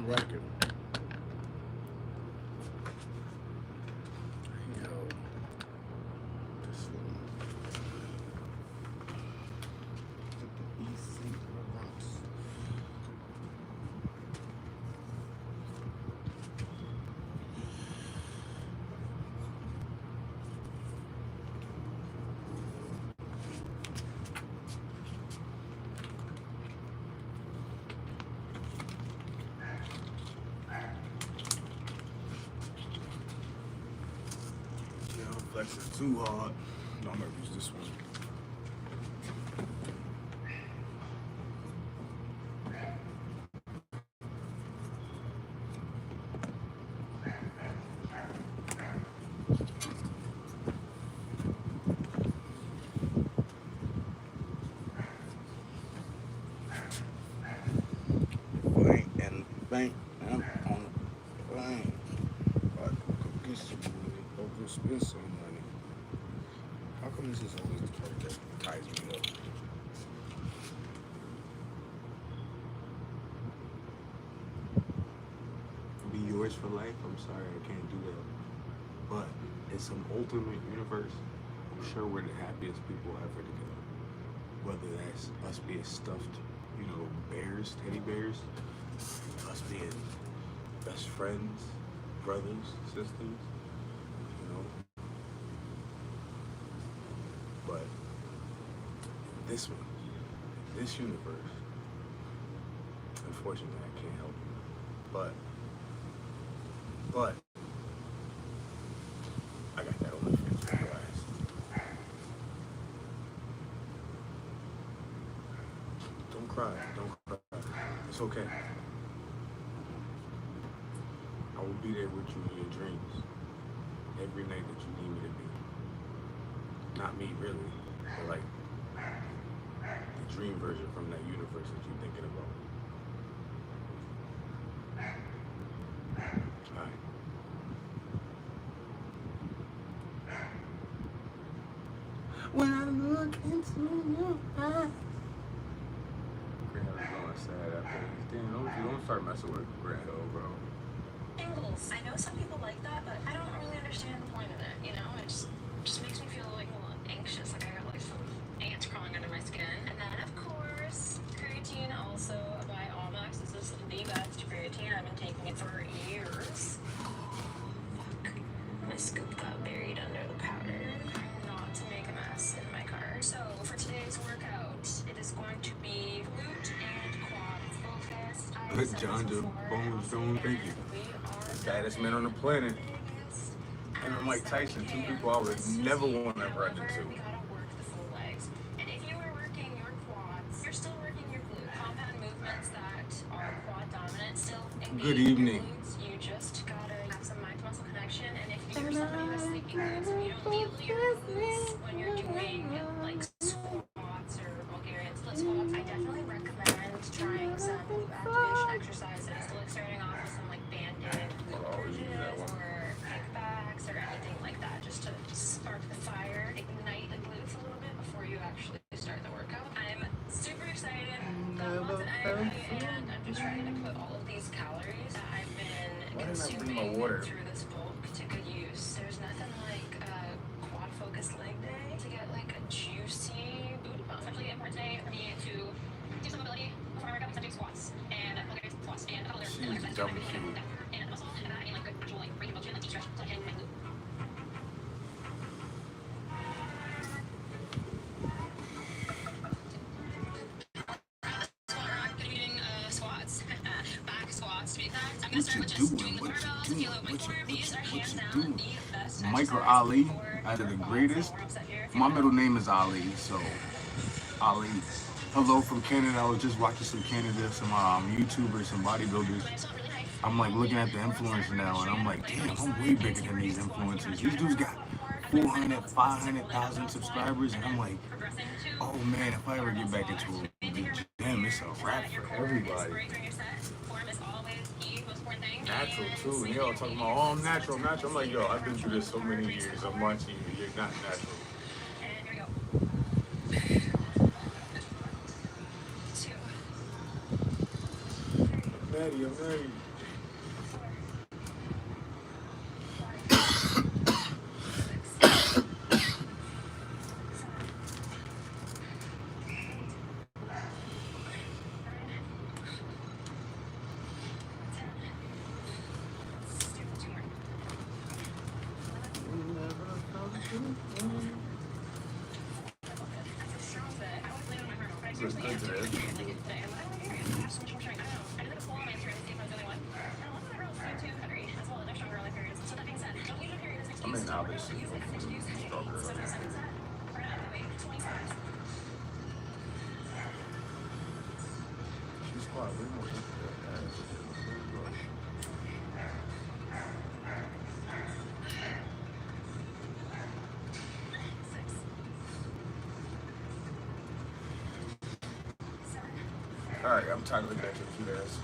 record. Yo, this one. Easy Rocks. Yeah, I'm flexing too hard. No, I'm gonna use this one. Blank and blank. I'm on the plane. But go get some money. Go spend some money. How come this is always the part that ties me up? Be yours for life? I'm sorry, I can't do that. But in some ultimate universe, I'm sure we're the happiest people ever together. Whether that's us being stuffed, bears, teddy bears, us being best friends, brothers, sisters, you know. But this one, this universe, unfortunately, I can't help you. But I got that on my face for glass. Don't cry, don't cry. It's okay. I will be there with you in your dreams every night that you need me to be. Not me, really, but like the dream version from that universe that you're thinking about. Alright. When I look into your eyes. Grant Hill's going sad after this. Damn, don't start messing with Grant Hill, bro. Angles. I know some people like that, but I don't really understand the point of it, It just makes me feel like a little anxious, like I got like some ants crawling under my skin. And then of course, creatine also by Almax. This is the best creatine. I've been taking it for years. My scoop got buried under the powder. Trying not to make a mess in my car. So for today's workout, it is going to be glute and quad focused. Good John Bones Jones, thank you. Baddest man on the planet. And Mike Tyson, two people I would never want to run into. We gotta work the full legs. And if you are working your quads, you're still working your glute. Compound movements that are quad dominant still. Good evening. You just gotta have some mind-muscle connection. And if you're somebody who has sleepy glutes, you don't need your glutes when you're doing like squats or Bulgarian split squats. I definitely recommend trying some glute activation exercises. Like starting off with some like banded glute or kickbacks or anything like that, just to spark the fire, ignite the glutes a little bit before you actually start the workout. I'm super excited, got lots of energy, and I'm just trying to put all of these calories that I've been consuming through this bulk to good use. There's nothing like a quad focused leg day to get like a juicy booty pump. It's actually important today for me to do some mobility before my workout, because I'm doing squats and Bulgarian squats and a couple other exercises and muscle and that, and like good actual like range of motion, like deep stretch, so like hitting my glute. Squats, back squats to be exact. I'm gonna start with just doing the barbell to feel out my core. These are hands down the best. Micro Ali, either the greatest. My middle name is Ali, so Ali. Hello from Canada. I was just watching some Canada, some YouTubers, some bodybuilders. I'm like looking at the influencers now, and I'm like, damn, I'm way bigger than these influencers. These dudes got 400, 500,000 subscribers, and I'm like, oh man, if I ever get back into a big gym, it's a wrap for everybody. Natural too, and they all talking about, oh, I'm natural. I'm like, yo, I've been through this so many years. I'm watching you. You're not natural. I'm ready. was good today. It's good. I mean, obviously, hopefully, stronger. She's quiet. Way more into that ass. All right, I'm tired of looking at your cute ass.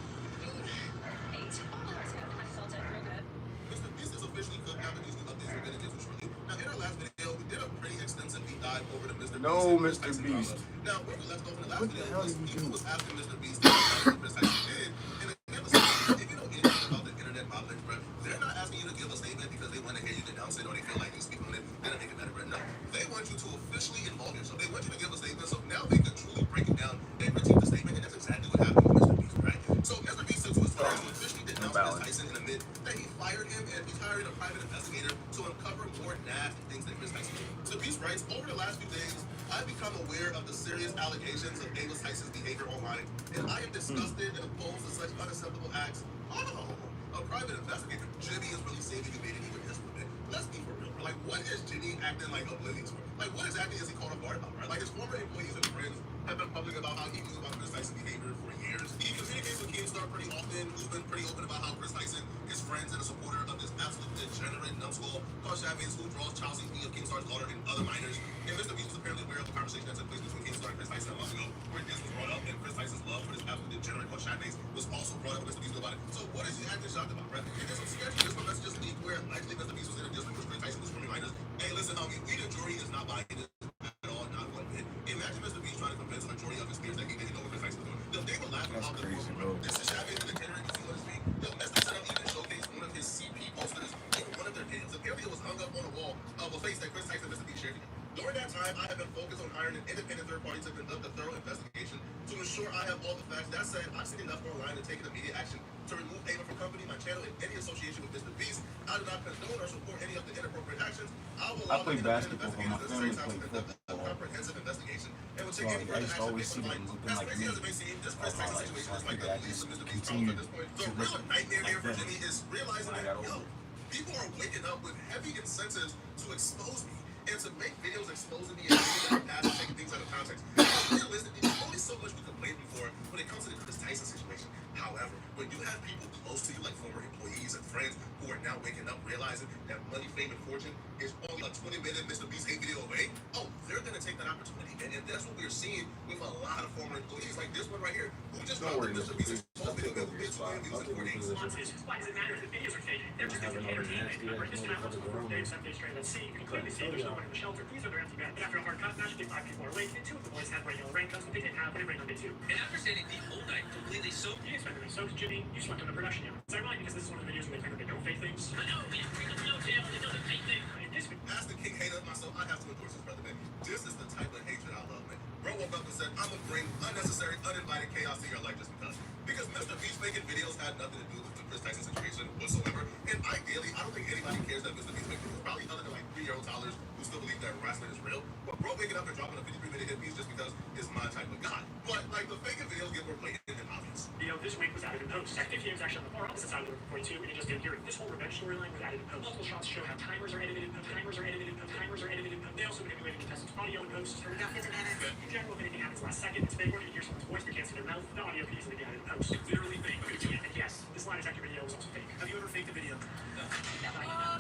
MrBeast is officially cooked now that these new updates are going to get to shortly. Now, in our last video, we did a pretty extensive deep dive over to MrBeast. No, Mr. Beast. Now, where we left off in the last What the video hell was did you people do? was asking MrBeast what Chris Tyson did, and again, listen, if you know anything about the internet modeling, bro, they're not asking you to give a statement because they want to hear you denounce it or they feel like you speak on it, then make it better, bro. No, they want you to officially involve yourself. They want you to give a statement, so now they can truly break it down and critique the statement, and that's exactly what happened with MrBeast, right? So MrBeast took to his Twitter to officially denounce Chris Tyson and admit that he fired him and he's hiring a private investigator to uncover more nasty things that Chris Tyson did. So Beast writes, over the last few days, I've become aware of the serious allegations of Amos Tyson's behavior online, and I am disgusted and opposed to such unacceptable acts. Oh, a private investigator. Jimmy is really saving you made it even this one. Let's be for real. Like, what is Jimmy acting like oblivious for? Like, what exactly is he caught off guard about, right? Like, his former employees and friends have been public about how he knew about Chris Tyson's behavior for years. He communicates with Keemstar pretty often, who's been pretty open about how Chris Tyson is friends and a supporter of this absolute degenerate numbskull called Chavez, who draws child safety of Keemstar's daughter and other minors. And MrBeast was apparently aware of the conversation that took place between Keemstar and Chris Tyson a month ago, where this was brought up, and Chris Tyson's love for this absolute degenerate called Chavez was also brought up with MrBeast about it. So what is he acting shocked about, right? And there's some sketchy messages leaked where likely MrBeast was in a district with Chris Tyson was forming minors. Hey, listen, homie, we the jury is not buying this at all, not one bit. Imagine MrBeast trying to convince a majority of his peers that he didn't know what Chris Tyson was doing. They were laughing That's off the crazy, floor. bro. This is Chavez and the degenerate you see on his feet. Mr. Setup even showcased one of his CP posters in one of their videos. Apparently, it was hung up on a wall of a face that Chris Tyson and MrBeast shared together. During that time, I have been focused on hiring an independent third party to conduct a thorough investigation to ensure I have all the facts. That said, I've seen enough online and taken immediate action to remove Ava from company, my channel, and any association with MrBeast. I do not condone or support any of the inappropriate actions. I will allow play the basketball, but my family to played conduct a football. comprehensive investigation and will So take any I further used to action always based see on them life. looking As like crazy me as it may seem, this Chris all my Tyson life. situation So I is like figured the I least just of MrBeast problems continued at this point. The to real look nightmare here like for them Jimmy is realizing when I that, got yo, older. people are waking up with heavy incentives to expose me and to make videos exposing me and taking past and taking things out of context. Realistically, there's only so much we can blame me for when it comes to the Chris Tyson situation. However, when you have people close to you, like former employees and friends, who are now waking up realizing that money, fame, and fortune is only a 20-minute MrBeast hate video away, oh, they're going to take that opportunity. And that's what we're seeing with a lot of former employees, like this one right here, who just Don't dropped worry, the Mr. MrBeast Beast. I'll video take that over will your get 2 spot. million I'll views in 4 take your days. position. Why does it matter if the videos are fake? They're just Having all the nasty ass motherfuckers around me. 7 days straight. Let's see. You can clearly see there's no one in the shelter. These are their empty beds. But after a hard cut, magically 5 people are awake, and 2 of the boys had regular raincoats, but they didn't have when it rained on day 2. And after staying the whole night completely soaked, You didn't spend the night soaked, Jimmy. You slept on the production yard. It's ironic because this is one of the videos where they claim that they don't fake things. I know, we have freedom, no jail, it doesn't take things. In this video, As the king hater myself, I have to endorse this brother, man. This is the type of hatred I love, man. Bro woke up and said, I'm gonna bring unnecessary, uninvited chaos to your life just because. Because MrBeast making videos had nothing to do with the Chris Tyson situation whatsoever. And ideally, I don't think anybody cares that MrBeast making videos. Probably other than like 3-year-old toddlers who still believe that wrestling is real. But bro waking up and dropping a 53-minute hit piece just because it's my type of guy. But like the faking videos get more blatant and obvious. video this week was added in post. That 50 was actually on the far opposite side of the 42, and you just didn't hear it. This whole revenge storyline was added in post. Multiple shots show how timers are edited in post. Timers are edited in post. Timers are edited in post. They also manipulated contestants' audio in post. In general, if anything happens last second, it's fake. Or you hear someone's voice, but you can't see their mouth. The audio could easily be added in post. literally fake. And yes, this lie detector video was also fake. Have you ever faked a video? No.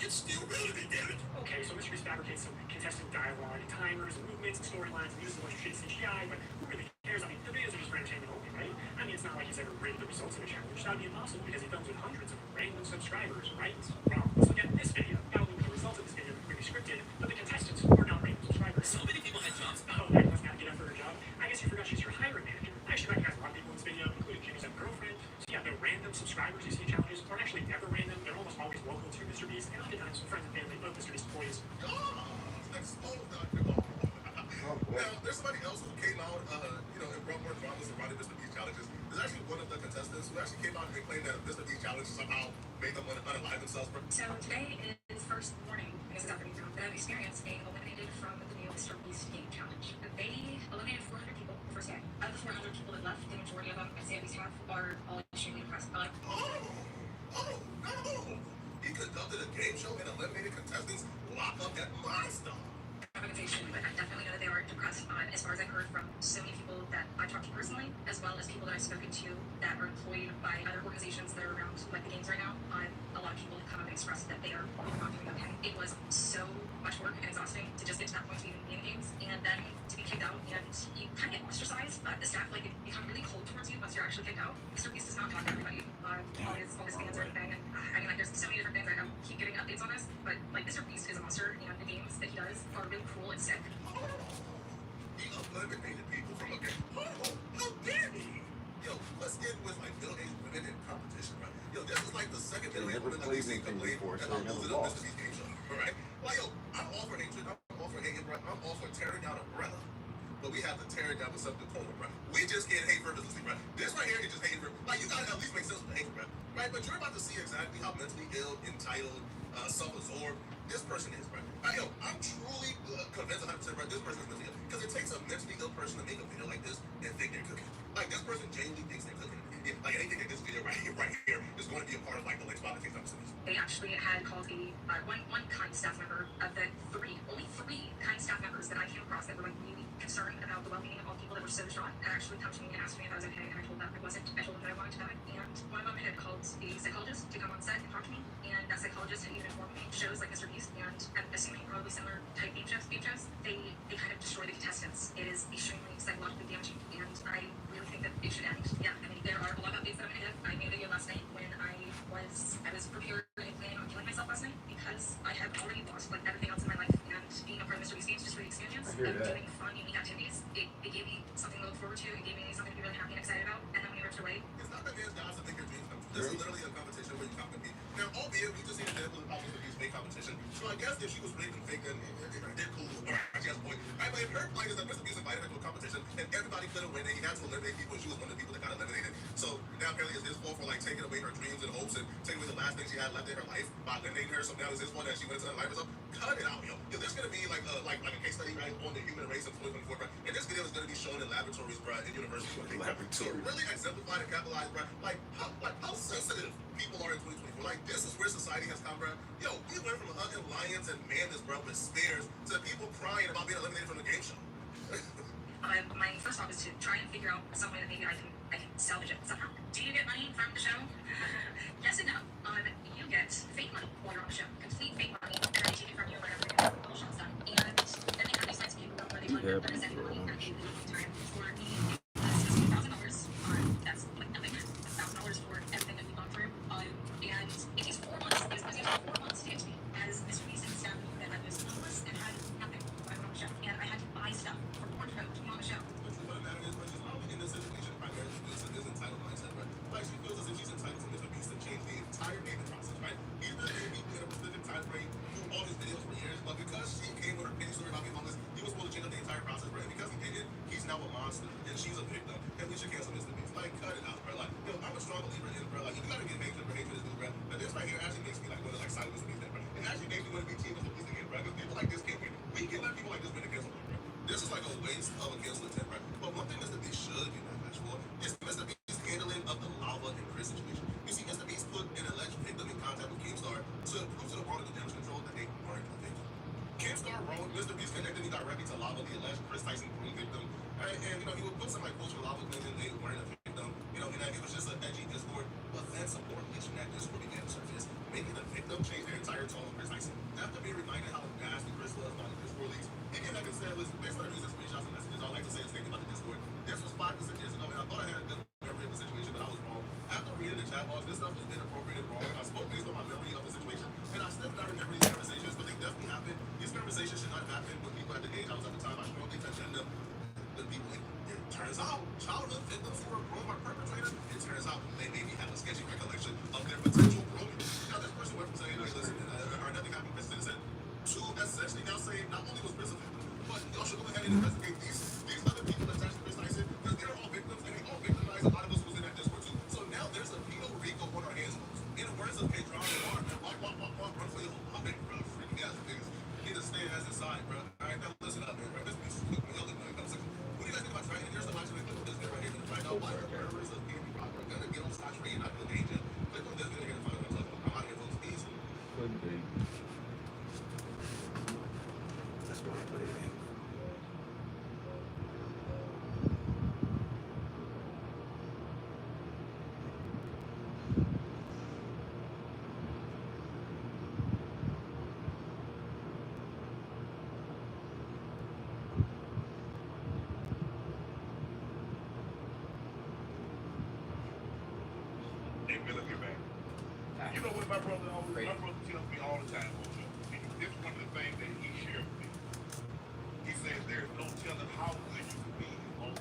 It's still real to me, damn it. Okay, so MrBeast fabricates some contestant dialogue, and timers, and movements, and storylines, and uses a bunch of shitty CGI, but who really cares? I mean, the videos are just for entertainment only, right? I mean, it's not like he's ever rigged the results of a challenge. That would be impossible because he films with hundreds of random subscribers, right? Well, let's look at this video. Not only were the results of this video really scripted, but the contestants are not random subscribers. So many people had jobs. Oh, that must not get up for her job. I guess you forgot she's your hiring manager. I actually recognize a lot of people in this video, including Jimmy's girlfriend. So yeah, the random subscribers you see in challenges aren't actually never random. They're almost always local to MrBeast, and oftentimes friends and family of MrBeast employees. Now, there's somebody else who came out, and brought more drama surrounding MrBeast challenges. There's actually one of the contestants who actually came out and claimed that MrBeast challenges somehow made them want to unalive themselves. So today is first morning because it's after that experience being eliminated from the new MrBeast game challenge. They eliminated 400 people first day. Out of the 400 people that left, the majority of them, I'd say at least half, are all extremely impressed. He conducted a game show and eliminated contestants. Lock up that monster. Organization, but I definitely know that they are depressed. As far as I've heard from so many people that I've talked to personally, as well as people that I've spoken to that are employed by other organizations that are around like the games right now, a lot of people have come up and expressed that they are not doing okay. It was so much work and exhausting to just get to that point to even be in the games, and then to be kicked out, and you kind of get ostracized. The staff like become really cold towards you once you're actually kicked out. MrBeast does not talk to everybody. All his fans or anything. And I mean, like, there's so many different things. I don't keep giving updates on this, but like MrBeast is a monster, and the games that he does are really cruel and sick. He eliminated people from a game. How dare he? Yo, let's end with like middle-aged women in competition, right? Yo, this is like the second middle-aged woman that we've seen complain that I'm losing a MrBeast game show, right? Like, yo, I'm all for hatred, I'm all for hating, bro. I'm all for tearing down a brother. But we have to tear it down with some decorum, bro. We just can't hate frivolously, bro. This right here is just hate for, like, you gotta at least make sense of the hate, bro. Right? But you're about to see exactly how mentally ill, entitled, self-absorbed this person is, bro. Yo, I'm truly convinced 100%, bro, this person is mentally ill. Because it takes a mentally ill person to make a video like this and think they're cooking. Like, this person genuinely thinks they're cooking. Like, anything in this video right here is going to be a part of, like, the next politics episodes. They actually had called one kind staff member of the only three kind staff members that I came across that were, like, really concerned about the well-being of all people that were so distraught, and actually come to me and asked me if I was okay, and I told them I wasn't. I told them that I wanted to die, and one of them had called a psychologist to come on set and talk to me, and that psychologist had even informed me shows like MrBeast, and I'm assuming probably similar type game shows, they kind of destroy the contestants. It is extremely psychologically damaging, and I really think that it should end. Yeah, I mean, there are a lot of updates that I'm going to give. I made a video last night when I was prepared and planning on killing myself last night, because I have already lost like everything else in my life, and being a part of MrBeast games just for the experience of doing fun, unique activities, it gave me something to look forward to, it gave me something to be really happy and excited about, and then when he ripped away. It's not that man's jobs to make your dreams come true. This is literally a competition where you compete. Now, albeit we just seen a example of how MrBeast fake competition, so I guess if she was rigged and fake, then they're cool. Alright, she has a point. Right, but if her point is that MrBeast invited her to a competition and everybody couldn't win, and he had to eliminate people, and she was one of the people that got eliminated. So now apparently it's his fault for like taking away her dreams and hopes and taking away the last thing she had left in her life by eliminating her. So now it's his fault that she went into her life or something. Cut it out, yo. Yo, there's gonna be like a case study right on the human race of 2024, bro. And this video is gonna be shown in laboratories, bro, in universities. So really exemplify and capitalize, bro. Like how sensitive people are in 2024. Like, this is where society has come, bro. Yo, we went from hugging lions and madness, bro, with spears, to people crying about being eliminated from the game show. My first thought was to try and figure out some way that maybe I can salvage it somehow. Do you get money from the show? Yes and no. You get fake money while you're on the show. Complete fake money, and then they take it from you whenever the whole show's done. And then they have these nice paperwork where they want your sending money at the time for the $1,000. That's like nothing. $1,000 for everything that we've gone through. And it takes 4 months. It was supposed to take 4 months to get to me as MrBeast and staff knew that I was homeless and had nothing when I went on the show. And I had to buy stuff for Pornhub to be on the show. The truth of the matter is, I don't think in this situation, primarily feels like this entitled mindset, right? Like, she feels as if she's entitled to MrBeast to change the entire naming process, right? He's been naming in a specific time frame through all his videos for years, but because she came with her pity story about being homeless, he was supposed to change up the entire process, right? And because he did it, he's now a monster, and she's a victim, and we should cancel MrBeast. Like, cut it out, bro. Like, yo, I'm a strong believer in, bro. Like, you gotta get hatred for hatred is new, bro. But this right here actually makes me like want to like side with MrBeast, bro. It actually makes me want to be team with MrBeast again, bro. Because people like this can't win. We can let people like this win and cancel them, bro. This is like a waste of a cancel attempt, right? But one thing MrBeast should get backlash for is MrBeast's handling of the lava and Chris situation. You see, MrBeast put an alleged victim in contact with Keemstar to prove to the world of the damage control that they weren't a victim. Keemstar wrote MrBeast connected me directly to lava, the alleged Chris Tyson groom victim. Right? And he would put some like quotes from lava claiming they weren't a victim. And that it was just an edgy Discord. But then some more leaks from that Discord began to surface, making the victim change their entire tone on Chris Tyson. After being reminded how nasty Chris was by the Discord leaks, he came back and said, listen, based on using screenshots and messages, I like to say a statement about the Discord. This was 5 to 6 years ago, and I thought I had a good memory of the situation, but I was wrong. After reading the chat logs, this stuff was inappropriate and wrong. I spoke based on my memory of the situation, and I still not remember these conversations, but they definitely happened. These conversations should not happen with people at the age I was at the time. I strongly condemn them. The people, it turns out, childhood victims who were grown by perpetrators, it turns out they maybe have a sketchy recollection of their potential grooming. Now, this person went from saying, hey, listen, or nothing happened with Chris Citizen, to essentially now saying not only was Chris a victim, but y'all should go ahead and investigate these other people attached to Chris Tyson, because they're all victims, and they all victimized a lot of us who was in that Discord too. So now there's a Pino Rico on our hands. In the words of Pedro, run for your whole life, bro. Freaking ass niggas. Need to stay as inside, bro. All right, now listen up, man. Bro. This is what you guys think about trying to hear some You know what my brother tells me all the time, Ocho? This is one of the things that he shared with me. He says there's no telling how good you can be on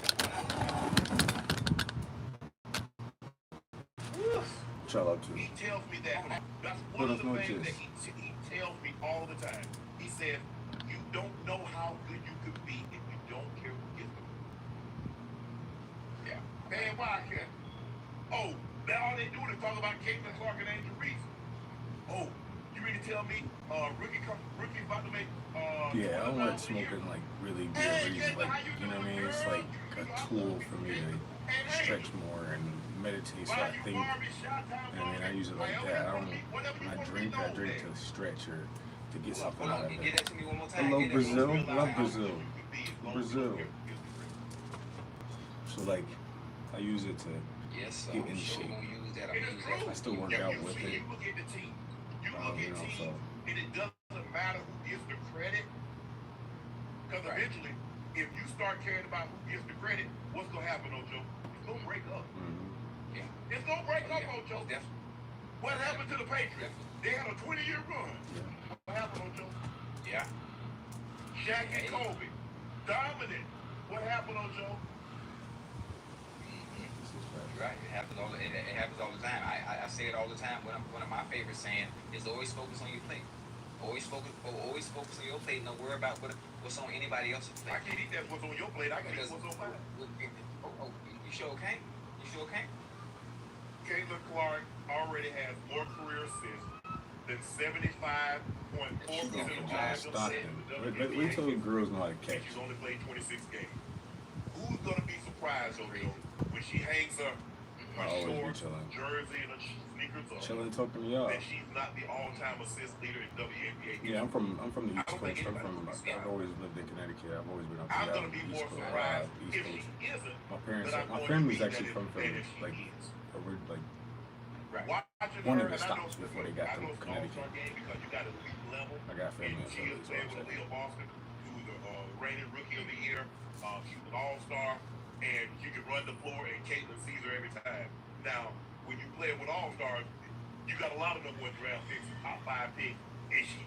Shout out to He tells me that. That's one of the things that he tells me all the time. He says, you don't know how good you could be if you don't care who gets it. Yeah. Man, why I care? Oh, now all they doing is talk about Caitlin Clark and Angel Reese. Oh, you mean to tell me Rookie's about to make yeah, I don't let smoking like really be a reason. Like, you know what I mean? It's like a tool for me to stretch more and meditate so I think. You know what I mean? I use it like that. I don't, when I drink to stretch or to get something out of it. Get that to me one more time. I love Brazil. Love Brazil. Brazil. So like, I use it to Yes, get in I'm sure shape. we're gonna use that. I'm gonna use that. I still work out with it. You look at the team. You look You at know, teams, so and it doesn't matter who gets the credit. Because eventually, if you start caring about who gets the credit, what's going to happen, Ocho? It's going to break up. Yeah. It's going to break up, Yeah. Ocho. Definitely. What happened to the Patriots? They had a 20-year run. What happened, Ocho? Yeah. Shaq and Kobe. Dominant. What happened, Ocho? Right. It happens all. It happens all the time. I say it all the time. One of my favorite saying is always focus on your plate. Always focus on your plate. Don't worry about what's on anybody else's plate. I can't eat that what's on your plate. I can eat what's on mine. You sure can? You sure can? Caitlin Clark already has more career assists than 75.4% of John Stockton. Wait till the girls know how to catch. She's only played 26 games. Who's gonna be surprised, Ocho, when she hangs her shorts, jersey, and her sneakers up? Chilling, talking me up. That she's not the all-time assist leader in WNBA. Yeah, I'm from the East Coast. I've always lived in Connecticut. I've always been up I'm here gonna on the be East more Coast. surprised East if she Coast. isn't. My family's actually from Philly. Like, one of the stops before they got to Connecticut. I got family in She Philly, is so playing with Leah Boston, who's the reigning rookie of the year. She's an all-star, and you can run the floor, and Caitlin sees her every time. Now, when you play with all-stars, you got a lot of number one draft picks, top 5 picks, and she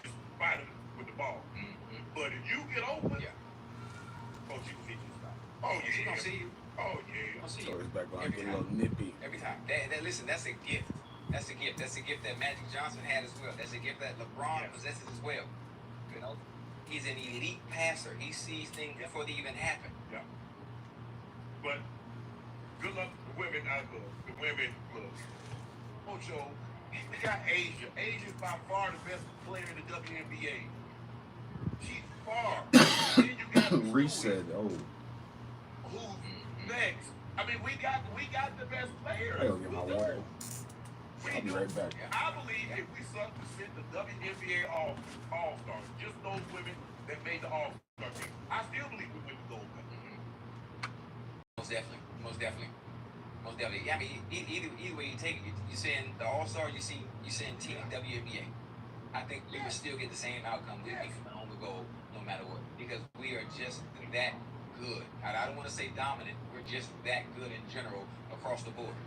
just fighting with the ball. But if you get open, oh, she can hit you. Oh, yeah. She gonna see you. Oh, yeah. Gonna see So you. it's back when I Every get a time. little nippy. Every time. Listen, that's a gift. That's a gift. That's a gift that Magic Johnson had as well. That's a gift that LeBron possesses as well. You know, he's an elite passer. He sees things before they even happen. Yeah. But good luck to the women out there. The women, look. Ocho, we got Asia. Asia's by far the best player in the WNBA. She's far. Then you got Reset. Oh. Who's next? I mean, we got the best players. I gotta get my water. I'll be right back. I believe if we sent the WNBA All-Stars, just those women that made the All-Star team, I still believe we win the gold medal. Most definitely. Most definitely. Most definitely. Yeah, I mean, either way you take it, you're saying the All-Star, you're saying Team WNBA. I think we would still get the same outcome. We'd be coming home with gold no matter what, because we are just that good. I don't want to say dominant. We're just that good in general across the board.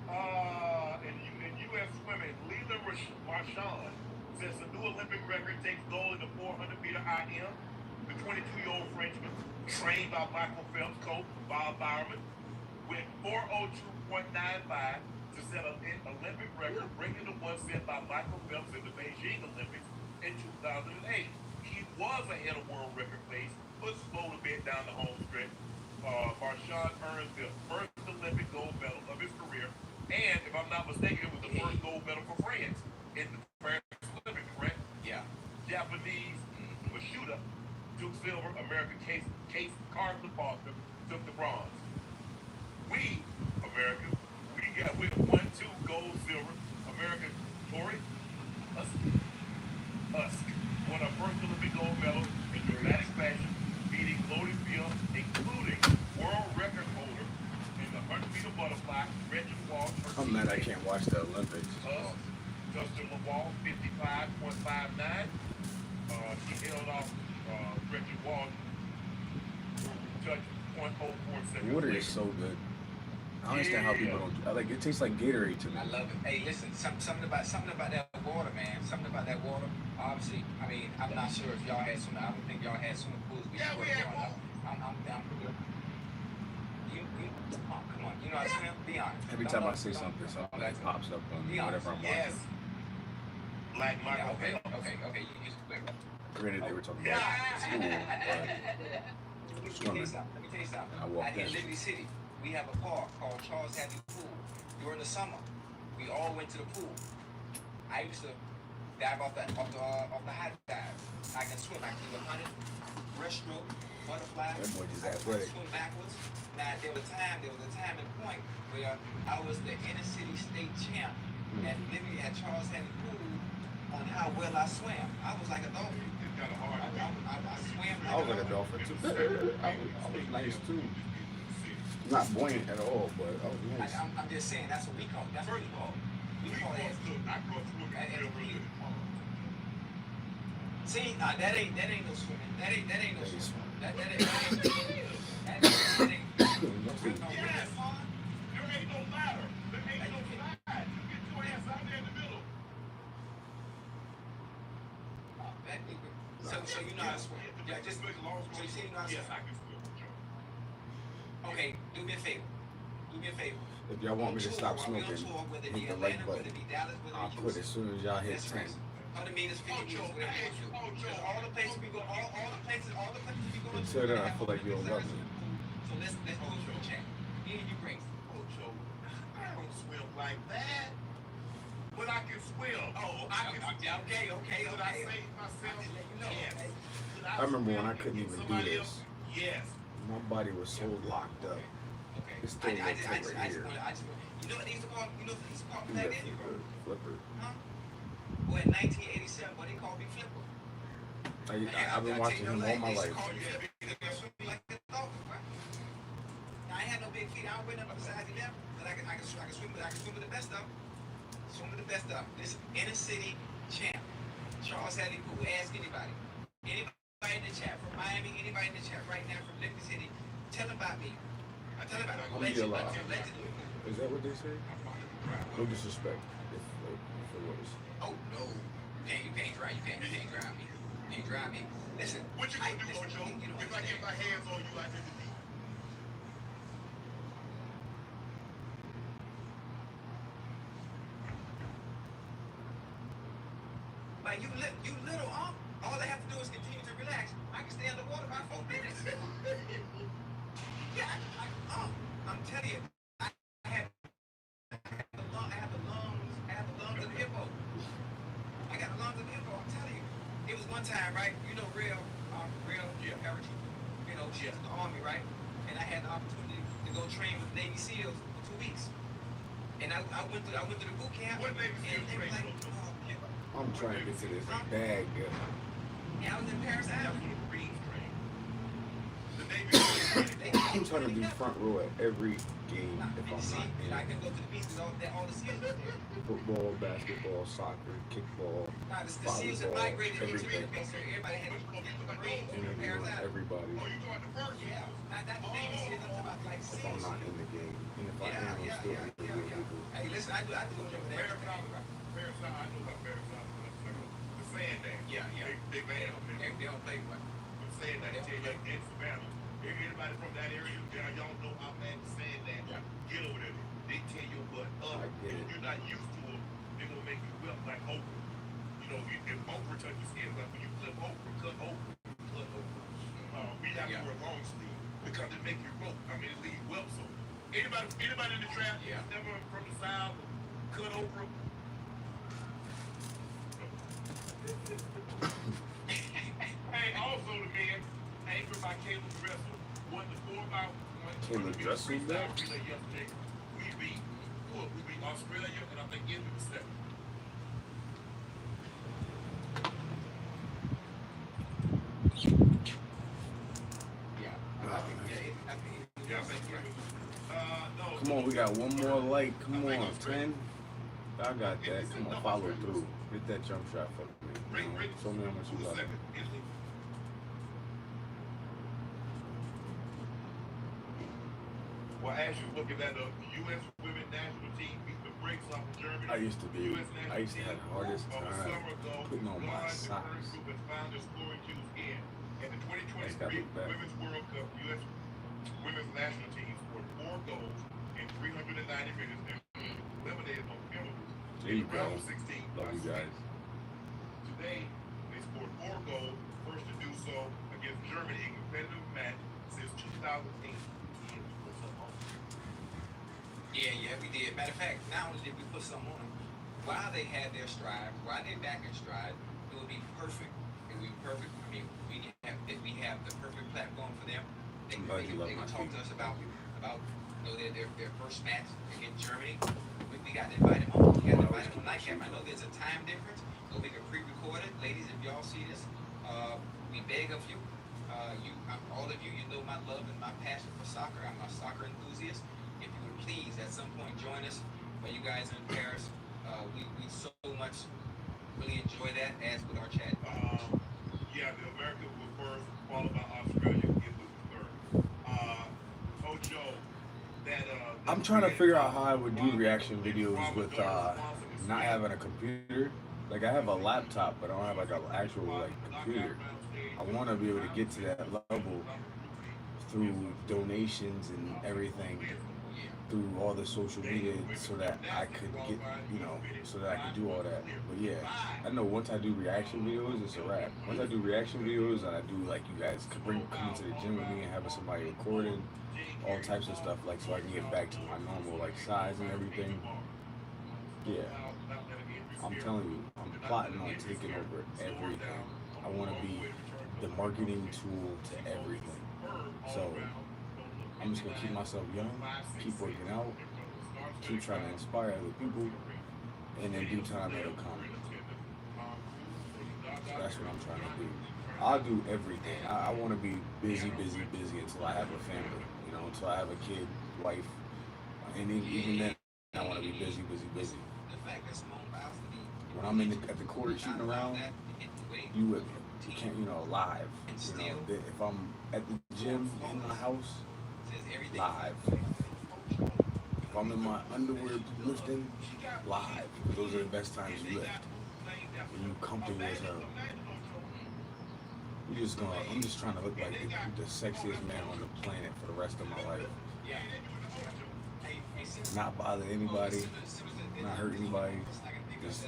In U.S. swimming, Leland Marchand sets a new Olympic record, takes gold in the 400-meter IM. The 22-year-old Frenchman, trained by Michael Phelps' coach, Bob Bowerman, went 4:02.95 to set an Olympic record, breaking the one set by Michael Phelps in the Beijing Olympics in 2008. He was ahead of world record pace, but slowed a bit down the home stretch. Marchand earns the first Olympic gold medal of his career, and if I'm not mistaken, it was the first gold medal for France in the Paris Olympics, correct? Yeah. Japanese Mashuda took silver. American Case Carson Foster took the bronze. We, America, we won 2 gold, silver. American Tori Usk won our first Olympic gold medal in dramatic fashion, beating Lodefield, including world record holder in the 100-meter butterfly, Gretchen Walsh. I'm mad I can't watch the Olympics. Justin LaWall, 55.59. She held off Gretchen Walsh, touched .04 seconds. Water is so good. I understand how people don't. Like it tastes like Gatorade to me. I love it. Hey, listen, something about that water, man. Something about that water. Obviously, I mean, I'm not sure if y'all had swimming. I don't think y'all had swimming pools. Yeah, we had growing up. Oh, come on. You know how to swim? Be honest. Every time I say something like pops up on whatever I'm Yes. watching. Like my Yeah, okay. You just quick. Granted, they were talking about school, but swimming. Let me tell you something. I walked Out here in in. Liberty City, we have a park called Charles Hadley Pool. During the summer, we all went to the pool. I used to dive off the high dive. I can swim. I can do 100 breaststroke, butterfly. That boy just I can athletic. swim backwards. Now there was a time and point where I was the inner city state champ at Liberty at Charles Hadley Pool on how well I swam. I was like a dolphin. I swam I was like a dolphin too. I was nice too. Not buoyant at all, but I was nice. I'm just saying that's what we call it. That's what we call it. We call it as see, that ain't no swimming. That ain't no swimming. That ain't Yes, there ain't no ladder. There ain't no slide. You get your ass out there in the middle. So you know how to swim. Yeah, just so you say you know how to swim. Yes, I can swim. Okay, do me a favor. If y'all want me to stop smoking, hit the like button. I'll quit as soon as y'all hit 10. 100 meters, 50 meters, whatever you want to do. All the places we go, all the places we go. Until then, I feel like you don't love me. So let's do a real check. Here you bring. Ocho, I don't swim like that. But I can swim. Oh, I can swim. Okay. Could I save myself? Yes. Could I remember when I swim couldn't and even do somebody this. else? Yes. My body was so locked up. Okay. It's still right here. You know what these are called? You know what these are called Do back that then? flipper. Huh? Well, in 1987, what they called me flipper. I've been watching him all my life. I ain't had no big feet. I don't wear nothing besides them. But I can swim with the best of them. Swim with the best of them. This inner city champ. Charles Hadley Pool. Ask anybody. Anybody in the chat from Miami, anybody in the chat right now from Liberty City, tell them about me. Tell them about me. Is that what they say? No disrespect. If it was. Oh no. You can't drive me. You can't drive me. Listen. What you gonna do, Ocho? If I get my hands on you, I take the deep. Like you little all I have to do is continue to relax. I can stay underwater about 4 minutes. Yeah, I'm telling you, I have the lungs of the hippo. I got the lungs of the hippo. I'm telling you, it was one time, right? You know, real paratrooper. You know, she was in the army, right? And I had the opportunity to go train with Navy SEALs for 2 weeks. And I went to the boot camp. What Navy SEAL and they were training? like, I'm trying to get to this bag. yeah, I was in Paris Island. I'm trying to do front row at every game if I'm not I in can go to the beach because all the SEALs are there. football, basketball, soccer, kickball, Nah, the SEALs have volleyball, migrated into everything. the beach, so everybody had to get in the ring in Paris Interviewing Island. everybody Oh, you going to first? Yeah, not the Navy SEALs, I'm talking about like if I'm SEALs. not in the game. And if I am, I'm still interviewing people. Hey, listen, I do go jump in there. Paris Island, I know about Paris Island. The sand dance. Yeah. Big man up there. They don't play much. The sand dance. Tell you, in Savannah. Anybody from that area, y'all know how bad the sand dance. Get over there. They tear your butt up. I get it. If you're not used to them, they're going to make you wilt like okra. You know, if okra touch your skin, like when you flip okra, cut okra. We have to wear long sleeve because it make you rope. I mean, it leave welt. So anybody in the trap, never from the south, cut okra. Hey, also the man anchored by Caleb Dressel won the 4x1 Caleb Dressel there? relay yesterday. We beat Australia and I think India was second. Yeah, thank you. No. Come on, we got one more like. Come on, 10. I got that. Come on, follow through. Hit that jump shot for me. Show me how much you got. Well, as you're looking at the U.S. women's national team beat the brakes off of Germany. I used to have the hardest time putting on my socks. Group has found their scoring cues in. In the That's got 2023 me back. Women's World Cup, U.S. women's national team scored 4 goals in 390 minutes and eliminated on penalties. There you go. Round of 16 Love you guys. Today, they scored 4 goals, first to do so against Germany in a competitive match since 2008. Yeah, we did. Matter of fact, not only did we put some on them, while they had their stride, while they're back in stride, it would be perfect. It would be perfect. I mean, we have the perfect platform for them. They can talk to us about their first match against Germany. We got to invite them on. We got to invite them on Nightcap. I know there's a time difference, so we can pre-record it. Ladies, if y'all see this, we beg of you. All of you, you know my love and my passion for soccer. I'm a soccer enthusiast. If you would please, at some point, join us. For you guys in Paris, we so much really enjoy that, as with our chat. Yeah, the Americans were first, followed by Australia. It was third. Ocho, I'm trying to figure out how I would do reaction videos with not having a computer. Like, I have a laptop, but I don't have like an actual computer. I want to be able to get to that level through donations and everything, through all the social media, so that I could get, so that I could do all that. But yeah, I know once I do reaction videos, it's a wrap. Once I do reaction videos and I do, like, you guys could come into the gym with me and having somebody recording all types of stuff, like, so I can get back to my normal, like, size and everything. Yeah, I'm telling you, I'm plotting on taking over everything. I want to be the marketing tool to everything. So I'm just gonna keep myself young, keep working out, keep trying to inspire other people, and in due time it'll come. So that's what I'm trying to do. I'll do everything. I want to be busy until I have a family. Until I have a kid, wife, and even then I want to be busy. When I'm at the court shooting around, you with me. You can't, live. If I'm at the gym in my house, live. If I'm in my underwear lifting, live. Those are the best times you lift. When you comfortable as hell. I'm just trying to look like the sexiest man on the planet for the rest of my life. Not bother anybody, not hurt anybody. Just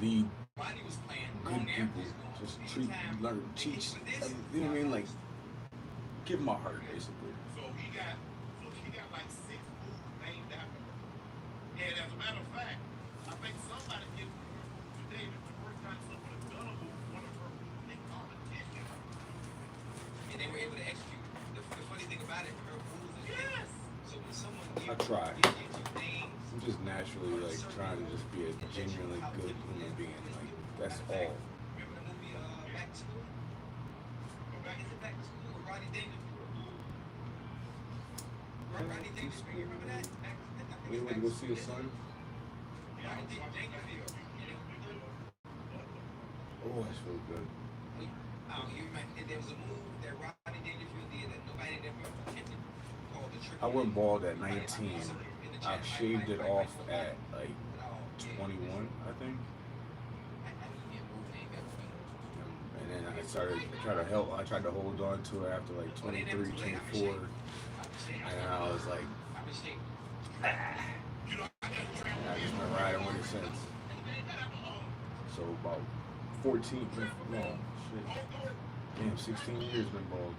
lead good people. Just teach. You know what I mean? Like, give my heart, basically. So he got like 6 moves named after her. And as a matter of fact, I think somebody today, this is the first time someone has done a move, one of her moves in competition. And they were able to execute. The funny thing about it, her moves is yes. So when someone I try. gives you names, I'm just naturally trying to just be a genuinely good human being. Like, that's all. remember the movie Back to School? Is it Back to School with Rodney Dangerfield? Rodney Dangerfield, you remember that? You want to go see his son? Rodney Dangerfield. Oh, that's really good. And there was a move that Rodney Dangerfield did that nobody had ever attempted called the triple. I went bald at 19. I shaved it off at like 21, I think. And then I tried to hold on to it after like 23, 24. And I was like, and I just been riding with it since. So about 14, no, shit. Damn, 16 years been bald.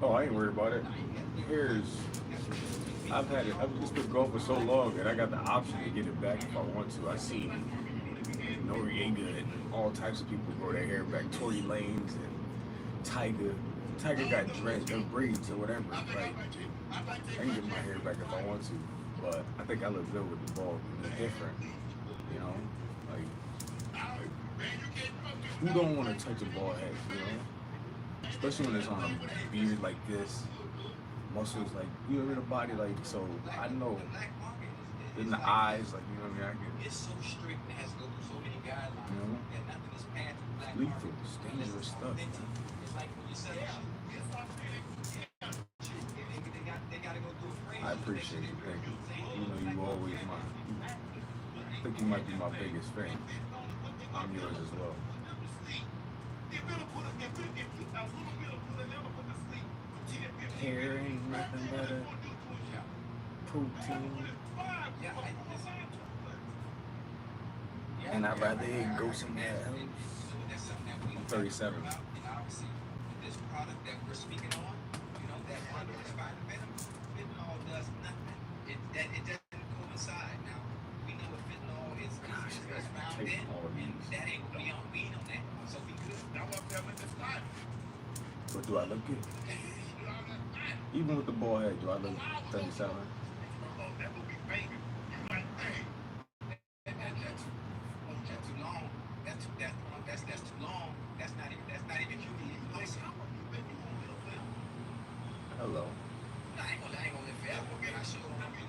Oh, I ain't worried about it. just been going for so long, and I got the option to get it back if I want to. I see Noriega and all types of people grow their hair back. Tory Lanez and Tiger. Tiger got dreads or braids or whatever. Like, I can get my hair back if I want to, but I think I look good with the bald. It's different, you know. Like, who don't want to touch a bald head, you know? Especially when it's on a beard like this, muscles like you know, in the body like so. I know in the eyes, like you know what I mean. It's so strict and it has to go through so many guidelines. You know, And nothing is passed through black lethal, market. it's dangerous stuff. Man. It's like when you sell a shoe. They gotta go through a frame. I appreciate you, thank you. You know, you always mine. I think you might be my biggest fan. I'm yours as well. Hair ain't nothing but a protein. And I'd rather it go somewhere else. I'm 37. And obviously, this product that we're speaking on, you know, that product is fine. Fentanyl does nothing. It doesn't coincide. Now, we know what fentanyl is found in. That ain't gonna be on weed on that. So we good. But do I look good? Even with the bald head, do I look 37? That's too long. That's too long. That's not even QB. Hello. I ain't gonna live forever. I sure don't have to.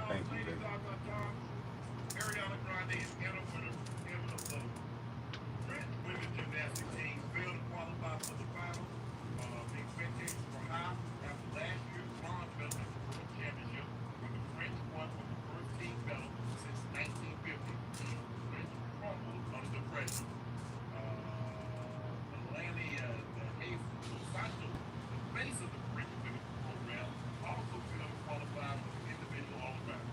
Thank you, baby. Women's gymnastics team failed to qualify for the final. The expectations were high after last year's bronze medal at the World Championship, when the French won with the first team medal since 1950. The French crumbled under the pressure. Melanie Jesus Santos, the face of the French women's program, also failed to qualify for the individual all-around.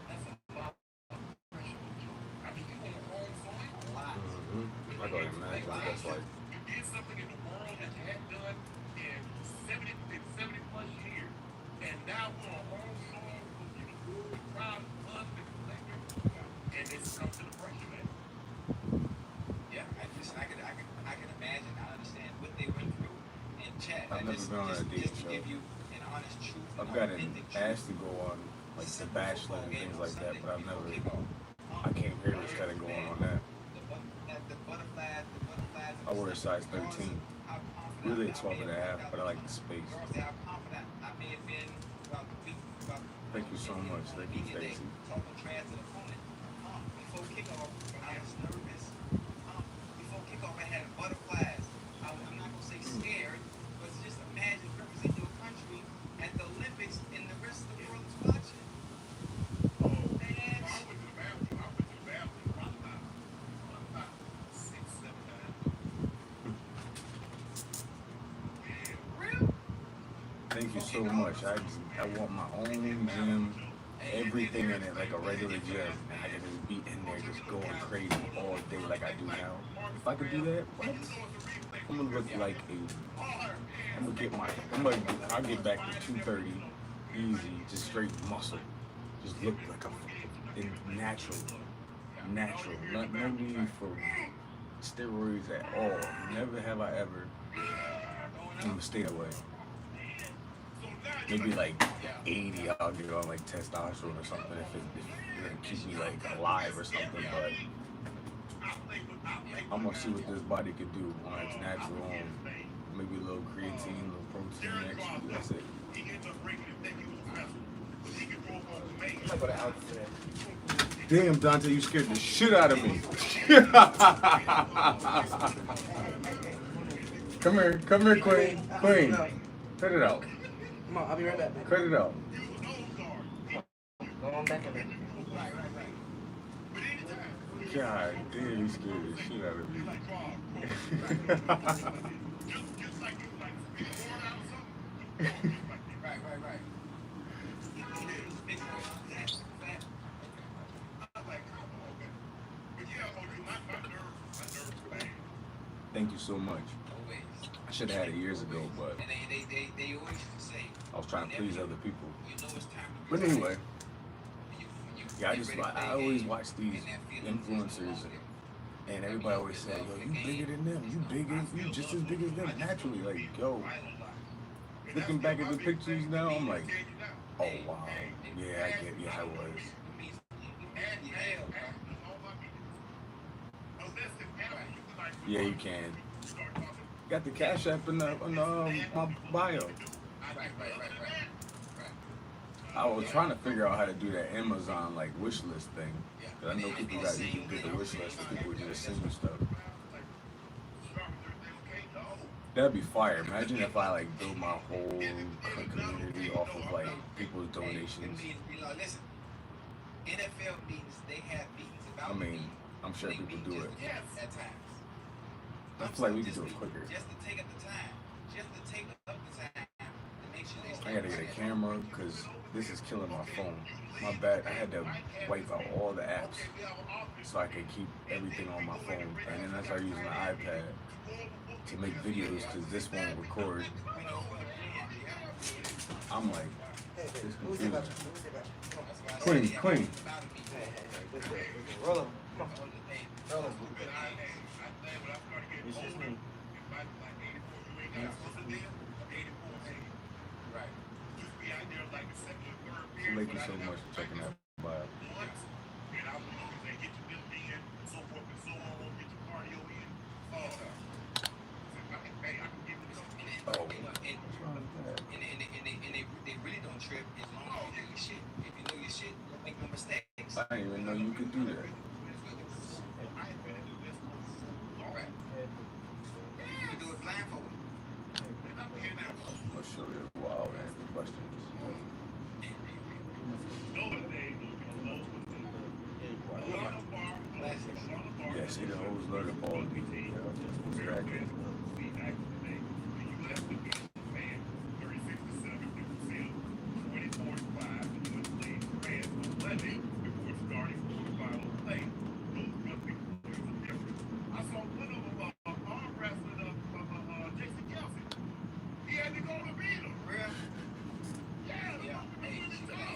That's a lot of pressure. I mean, you on home soil? A lot. I go imagine what that's like. You did something in the world that you hadn't done in 70 plus years. And now we're on home soil, you know, proud, fun, and it's come to the pressure, man. Yeah, I can imagine. I understand what they went through. And chat. I've never been on a dating just to show. give you an honest truth. I've gotten asked to go on like The Bachelor and things like that, but I've never. I can't hear this kind of going on that. I wear a size 13. Really a 12 and a half, but I like the space. Thank you so much. Thank you, Stacy. Before kickoff, I was nervous. Before kickoff, I had butterflies. I'm not gonna say scared, but just imagine representing your country at the Olympics and the rest of the world is watching. I went to the bathroom about 6, 7 times. Thank you so much. I want my own gym, everything in it, like a regular gym. And I can just be in there just going crazy all day like I do now. If I could do that, what? I'm gonna look like I'll get back to 230 easy, just straight muscle. Just look like a natural. No need for steroids at all. Never have I ever. I'm gonna stay that way. Maybe like 80, I'll get on like testosterone or something if it keeps me like alive or something. But I'm gonna see what this body could do when it's natural. Maybe a little creatine, a little protein extra. That's it. Damn, Dante, you scared the shit out of me. Come here, Queen. Queen, cut it out. Come on, I'll be right back, man. Cut it out. Go on back in there. God damn, he scared the shit out of me. Just like you like spit water out of something. Just like that. Right. Big boy, fat. I'm like, come on, man. But yeah, OG, my nerves are bad. Thank you so much. Always. I should have had it years ago, but And they always say, I was trying to please other people. you know it's time to But anyway, when you yeah, get ready to I play always game, watch these and that feeling is influencers, no longer. and everybody always say, yo, you bigger than them. You just as big as them. Naturally, like, yo. Looking back at the pictures now, I'm like, oh wow, yeah, I was. Yeah, you can. Got the Cash App in my bio. I was trying to figure out how to do that Amazon like wish list thing. Cause I know people you can get the wish list and people just send you stuff. That'd be fire. Imagine if I like built my whole community off of like people's donations. Listen, NFL meetings, they have meetings about I mean, I'm sure people do it. at times. I feel like we could do it quicker. Just to take up the time. Just to take up the time to make sure they I gotta get a camera because this is killing my phone. My bad. I had to wipe out all the apps so I could keep everything on my phone. And then I started using an iPad to make videos because this won't record. I'm like, it's confusing. Queen. Roll him. It's just me. Thank you so much for checking that bio. Oh, And they really don't trip as long as you know your shit. If you know your shit, you don't make no mistakes. I didn't even know you could do that. Right. You can do it blindfolded. I'll show you a while and answer questions. Yeah, see the hoes love the ball. Exactly.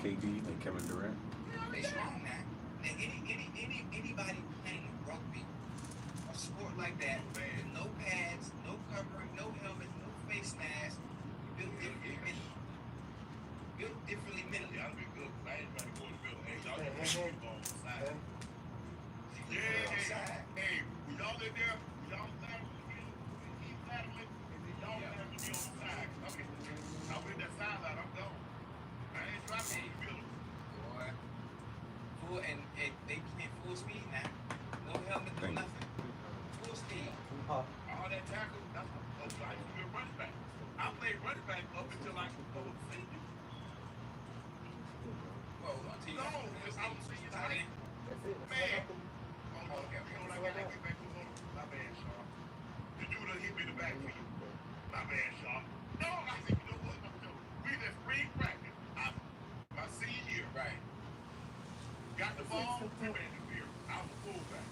KD and Kevin Durant. They strong now. Anybody playing rugby, a sport like that, with no pads, no covering, no helmet, no face mask, built differently mentally. Hey, we y'all in there? We y'all lateral the field? Keep laterally, and then y'all lateral me on the side. I'm in that sideline, I'm gone. I ain't dropping on the field. Boy. Full and they playing full speed now. No helmet, no nothing. Full speed. All that tackle, that's what I used to be a running back. I played running back up until I could go to safety. Well, until you No, because I was seeing tight end. man. Oh, okay. You know, like I get back to home. My bad, Sean. The dude that hit me in the backfield. My bad, Sean. No, I said, you know what? We in spring practice. My senior year. Right. Got the ball, we ran the field. I was a fullback.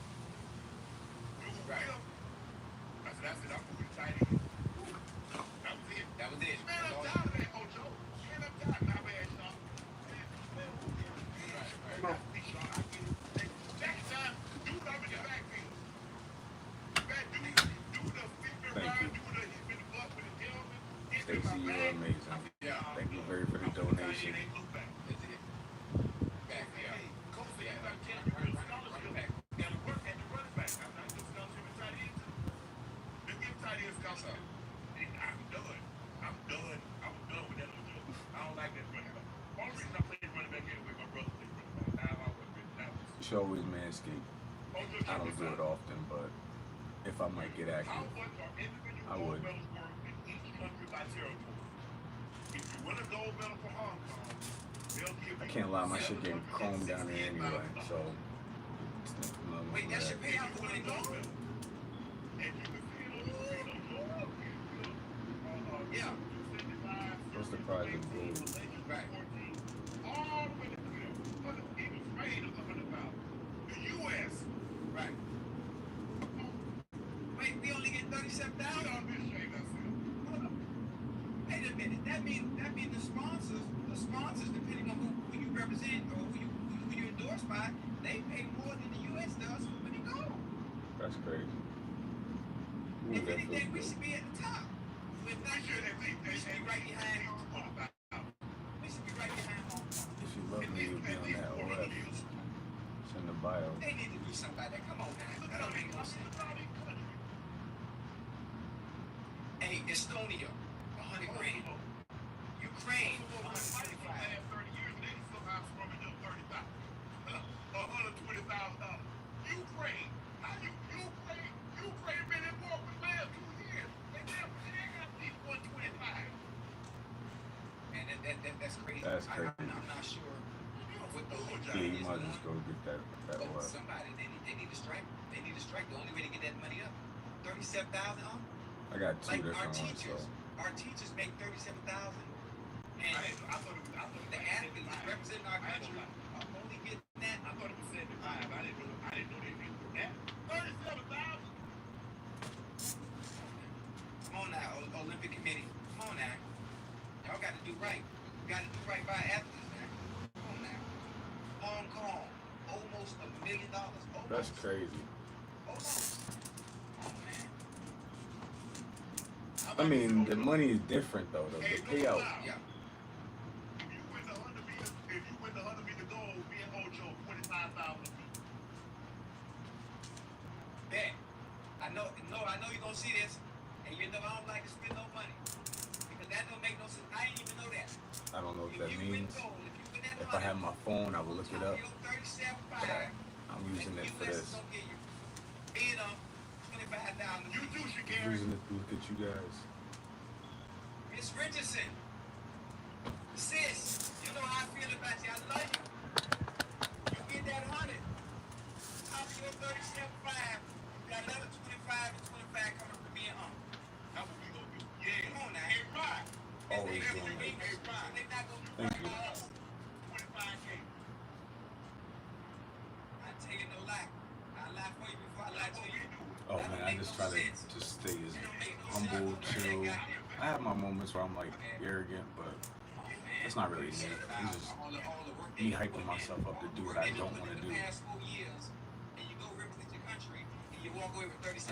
Dude, Right. I said, I'm moving tight end. That was it. That was it. Man, I'm tired of that, Ocho. Man, I'm tired. My bad, Sean. Right. Sean, I get it. Next time, do it up in the backfield. Man, do the flip and Thank ride, you. do the hit with the butt with the gentleman. Stacey, you are amazing. Thank you very for the donation. That's it. Back there. Hey, Coach said you got 10 years scholarship. Gotta work at the running back. I'm not just scholarship and tight end. Let's give tight end scholarship. I'm done. I'm done with that little joke. I don't like that running back. Only reason I played running back anyway, my brother played running back. Now I was with that. You should always manscape. I don't do it often, but if I might get How active, much are individual I would. gold medals worth in each country by territory? If you win a gold medal for Hong Kong, they'll give you I can't lie, my shit getting combed down there anyway, so it's not Wait, that should pay out for when it goes. Yeah. What's the prize of gold? Right. The U.S. Right. Wait, we only get 37,000. Wait a minute. That means the sponsors, depending on who you represent or who you endorse by, they pay more than the U.S. does when it goes. That's crazy. Ooh, If that anything, we feels should good. be at the top. If not, we should be right behind. We should be right behind Hong Kong. If you love me, you'll be on that OF. It's in the bio. They need to do something like that. Come on, man. That don't make no sense. Hey, Estonia, 100 grand. Ukraine, 125. Ukraine. Ukraine been involved for the last 2 years. They got these 125. Man, that's crazy. That's crazy. I'm not sure what those Yeah, you might just go get that Oh, OF. somebody, they need to strike. They need to strike. The only way to get that money up, 37,000. I got two Like different ones, so. our teachers make 37,000, and I thought the athletes representing our country are only getting that. I thought it was 75. I didn't know they did that. 37,000. Come on now, Olympic Committee. Come on now. Y'all got to do right. You got to do right by athletes, man. Come on now. Hong Kong, almost $1 million. Almost. That's crazy. Almost. Oh man. I mean, the money is different though. The payout. Yeah. If you win the 100 meter gold, me and Ocho, 25,000. Bet. I know you're gonna see this, and you know I don't like to spend no money because that don't make no sense. I didn't even know that. I don't know what that If you win means. gold, if you win that If I had my phone, I would look it up. But 37.5. I'm using it for this. Bid on 25,000. You too, I'm Shakira. using it to look at you guys. Miss Richardson, sis, you know how I feel about you. I love you. You get that 100. Top of your 37.5. You got another 25 and 25 coming from me and That's what we gonna do. Yeah. Come on now. Hey, Rod. Always doing Hey, this. Rod, they not gonna be Thank right you. by us. 25K. I tell you no lie. I lie for you before I lie to you. Oh man, I just try to just stay as humble, chill. I have my moments where I'm like arrogant, but it's not really me. It's just me hyping myself up to do what I don't want to do. I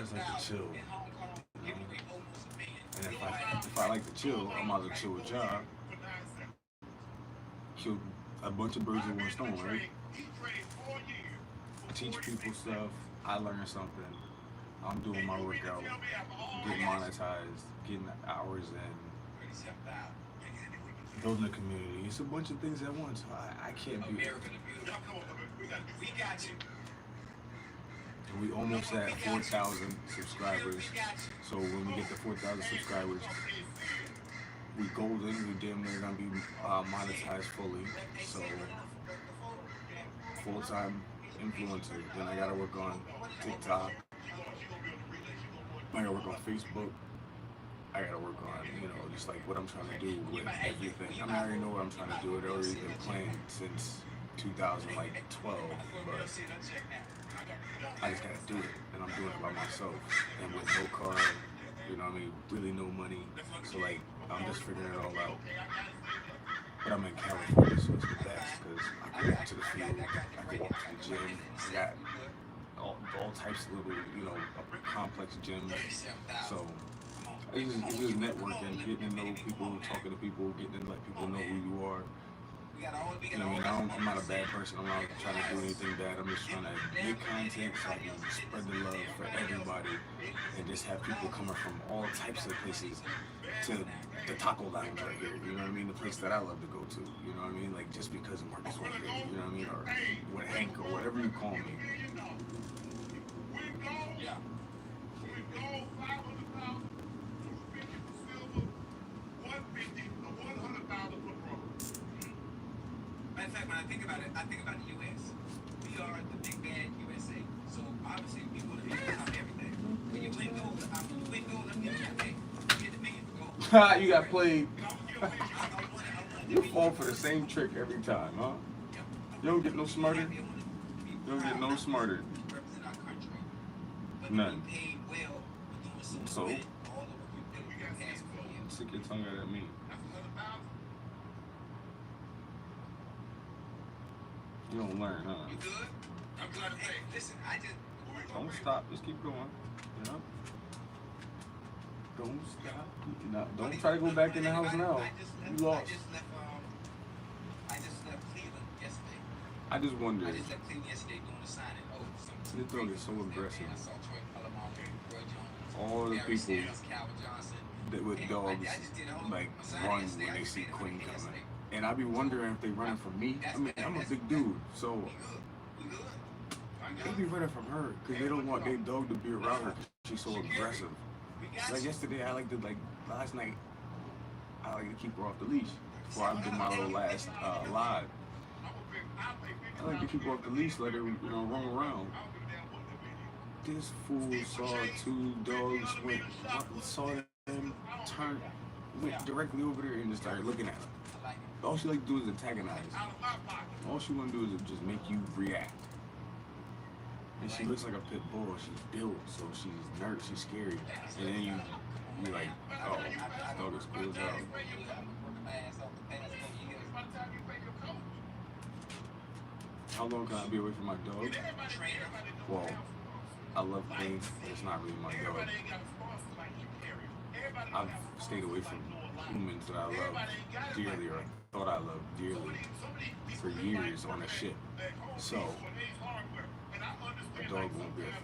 just like to chill. And if I like to chill, I might as well chill with y'all. Kill a bunch of birds with one stone, right? Teach people stuff. I learn something. I'm doing my workout, getting monetized, getting hours in, building a community. It's a bunch of things at once. I can't be. We got you. And we almost at 4,000 subscribers. So when we get to 4,000 subscribers, we golden. We damn near gonna be monetized fully. So full-time influencer. Then I gotta work on TikTok. I gotta work on Facebook. I gotta work on, just like what I'm trying to do with everything. I already know what I'm trying to do. It already been planned since 2012, but I just gotta do it, and I'm doing it by myself, and with no car, really no money. So like, I'm just figuring it all out. But I'm in California, so it's the best because I can walk to the field, I can walk to the gym. I got all types of little, complex gyms. So it's just networking, getting to know people, talking to people, getting to let people know who you are. I'm not a bad person. I'm not trying to do anything bad. I'm just trying to make content so I can spread the love for everybody and just have people coming from all types of places to the taco lounge right here. You know what I mean? The place that I love to go to. You know what I mean? Like just because Marcus went there. You know what I mean? Or with Hank or whatever you call me. Yeah. Matter of fact, when I think about it, I think about the U.S. We are the big bad USA. So obviously we would have been everything. When you win gold, I'm getting that thing. You get the million for gold. You got played. You fall for the same trick every time, huh? You don't get no smarter. You don't get no smarter. Represent our country. None. Paid well for doing so So, all the work you did over the past 4 years. stick your tongue out at me. You don't learn, huh? You good? I'm good. Hey, listen, I just Don't stop. Just keep going. You know? Don't stop. No, don't try to go back in the house now. You lost. I just left Cleveland yesterday. I just wonder. I just left Cleveland yesterday doing the signing. Oh, This dog is so aggressive. I saw Troy Polamalu, Roy Jones, All the Barry people Sanders, Calvin Johnson. that with dogs like run when they see Quinn coming. And I be wondering if they running from me. I mean, I'm a big dude, so they be running from her because they don't want their dog to be around her 'cause she's so aggressive. Like yesterday, last night, I like to keep her off the leash before I did my little last live. I like to keep her off the leash, let her, roam around. This fool saw two dogs, saw them turn, went directly over there and just started looking at her. All she like to do is antagonize. All she want to do is just make you react. And she looks like a pit bull. She's built, so she's nervous, she's scary. And then you're like, oh, this dog is cool as hell. How long can I be away from my dog? Well, I love Queen, but it's not really my dog. I've stayed away from humans that I love dearly, or thought I loved dearly, for years on a ship. So, a dog won't be a thing.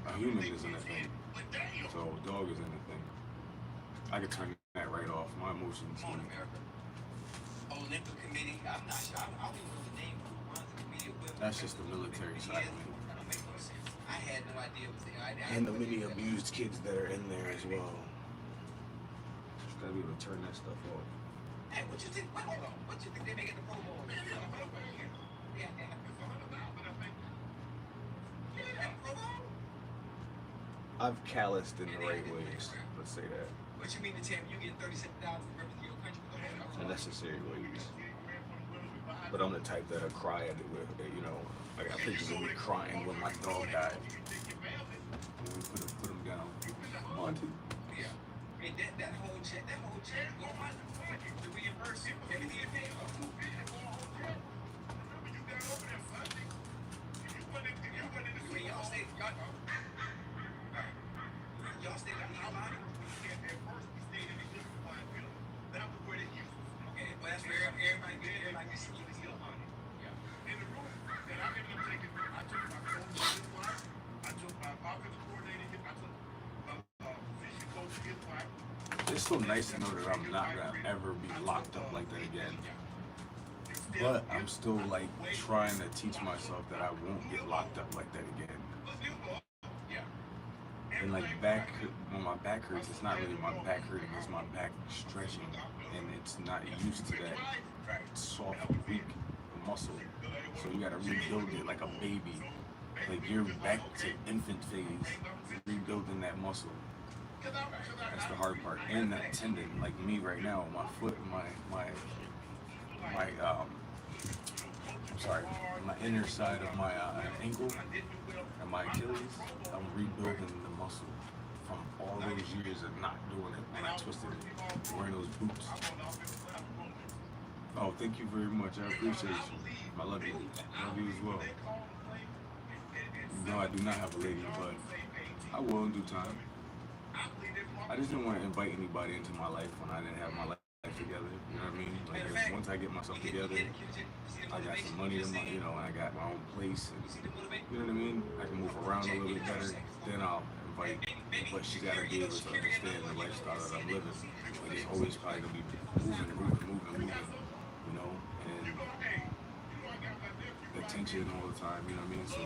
A human isn't a thing. So, a dog isn't a thing. I could turn that right off. My emotions. Olympic Committee. I'm not sure. I don't even know the name of who runs the committee. That's just the military side of me. I had no idea it was there. And the many abused kids that are in there as well. Just gotta be able to turn that stuff off. Hey, what you think? Hold on. What you think they make at the Pro Bowl? Yeah. I've calloused in the right ways. Let's say that. What you mean to tell me you get $37 to represent your country? Unnecessary ways. But I'm the type that'll cry at it with, I got pictures of me crying when my dog died. And we put him down. Monty. Yeah. Hey, that whole check, go on to reimburse you. Everything you pay for. When y'all stay, y'all stay like Alabama? Okay, well that's where everybody gets ski. In the room that I ended up taking, I took my coach, his wife, I took my offensive coordinator, I took my position coach, his wife. It's so nice to know that I'm not gonna ever be locked up like that again. But I'm still like trying to teach myself that I won't get locked up like that again. And like when my back hurts, it's not really my back hurting, it's my back stretching, and it's not used to that soft, weak muscle. So you gotta rebuild it like a baby. Like you're back to infant phase, rebuilding that muscle. That's the hard part. And that tendon, like me right now, my foot, my inner side of my ankle and my Achilles, I'm rebuilding the muscle from all those years of not doing it when I twisted it, wearing those boots. Oh, thank you very much. I appreciate you. I love you. I love you as well. No, I do not have a lady, but I will in due time. I just didn't want to invite anybody into my life when I didn't have my life together. You know what I mean? Like once I get myself together, I got some money in and I got my own place. And, you know what I mean? I can move around a little bit better. Then I'll invite. But she gotta be able to understand the lifestyle that I'm living. Like it's always probably gonna be moving. You know, and the tension all the time. You know what I mean? So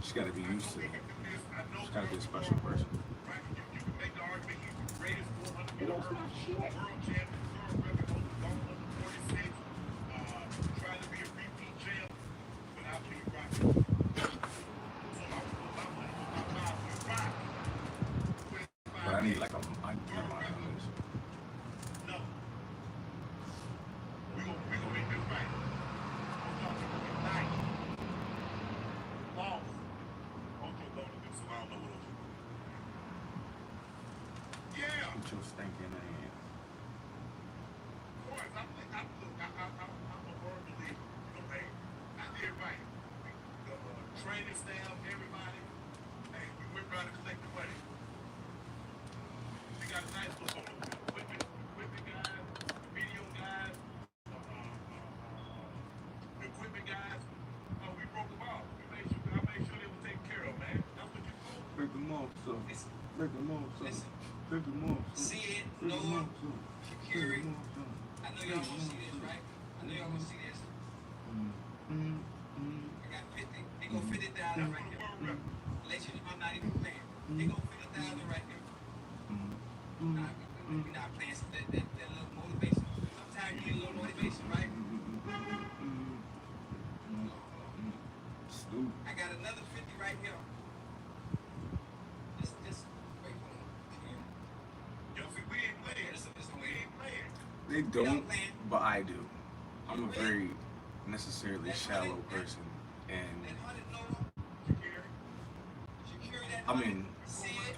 she gotta be used to it. She's gotta be a special person. Get your stinking ass. Of course, I'm a firm believer. Hey, I did right. The training staff, everybody, hey, we went around and collected money. We got a nice little equipment guys, video guys, the equipment guys. We broke them off. I made sure they were taken care of, man. That's what you do. Break them off, so. Listen, Break them off, so. listen. Break them off, so. See it, Break them Noah, off, so. Break Shakiri. them off, so. I know y'all gonna see this, right? I know y'all gonna see this. I got 50. They go 50,000 right here. Let you know I'm not even playing. They go 50,000 right here. Nah, we're not playing that little motivation. Sometimes you need a little motivation, right? Stupid. I got another 50 right here. Just wait for it. Yo, see, we ain't playing. Listen, We ain't playing. They don't, but I do. I'm a very necessarily shallow person, and That 100 Noah, Shakiri, that I 100. mean, See it?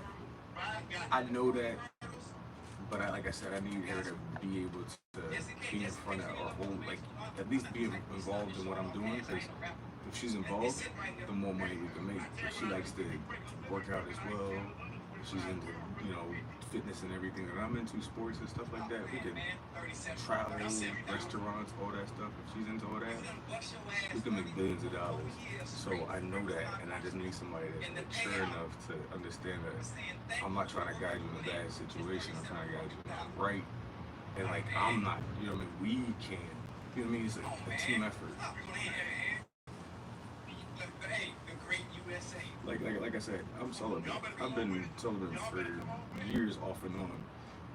I know that, but like I said, I need her to be able to be in front of or hold, like, at least be involved in what I'm doing, because if she's involved, the more money we can make. If she likes to work out as well, if she's into, you know, fitness and everything that I'm into, sports and stuff like that, we can travel, restaurants, all that stuff. If she's into all that, we can make billions of dollars. So I know that, and I just need somebody that's mature enough to understand that I'm not trying to guide you in a bad situation. I'm trying to guide you in the right. And like, I'm not, you know what I mean? We can. You know what I mean? It's a team effort. Hey, the great USA. Like I said, I'm celibate. I've been celibate for years off and on.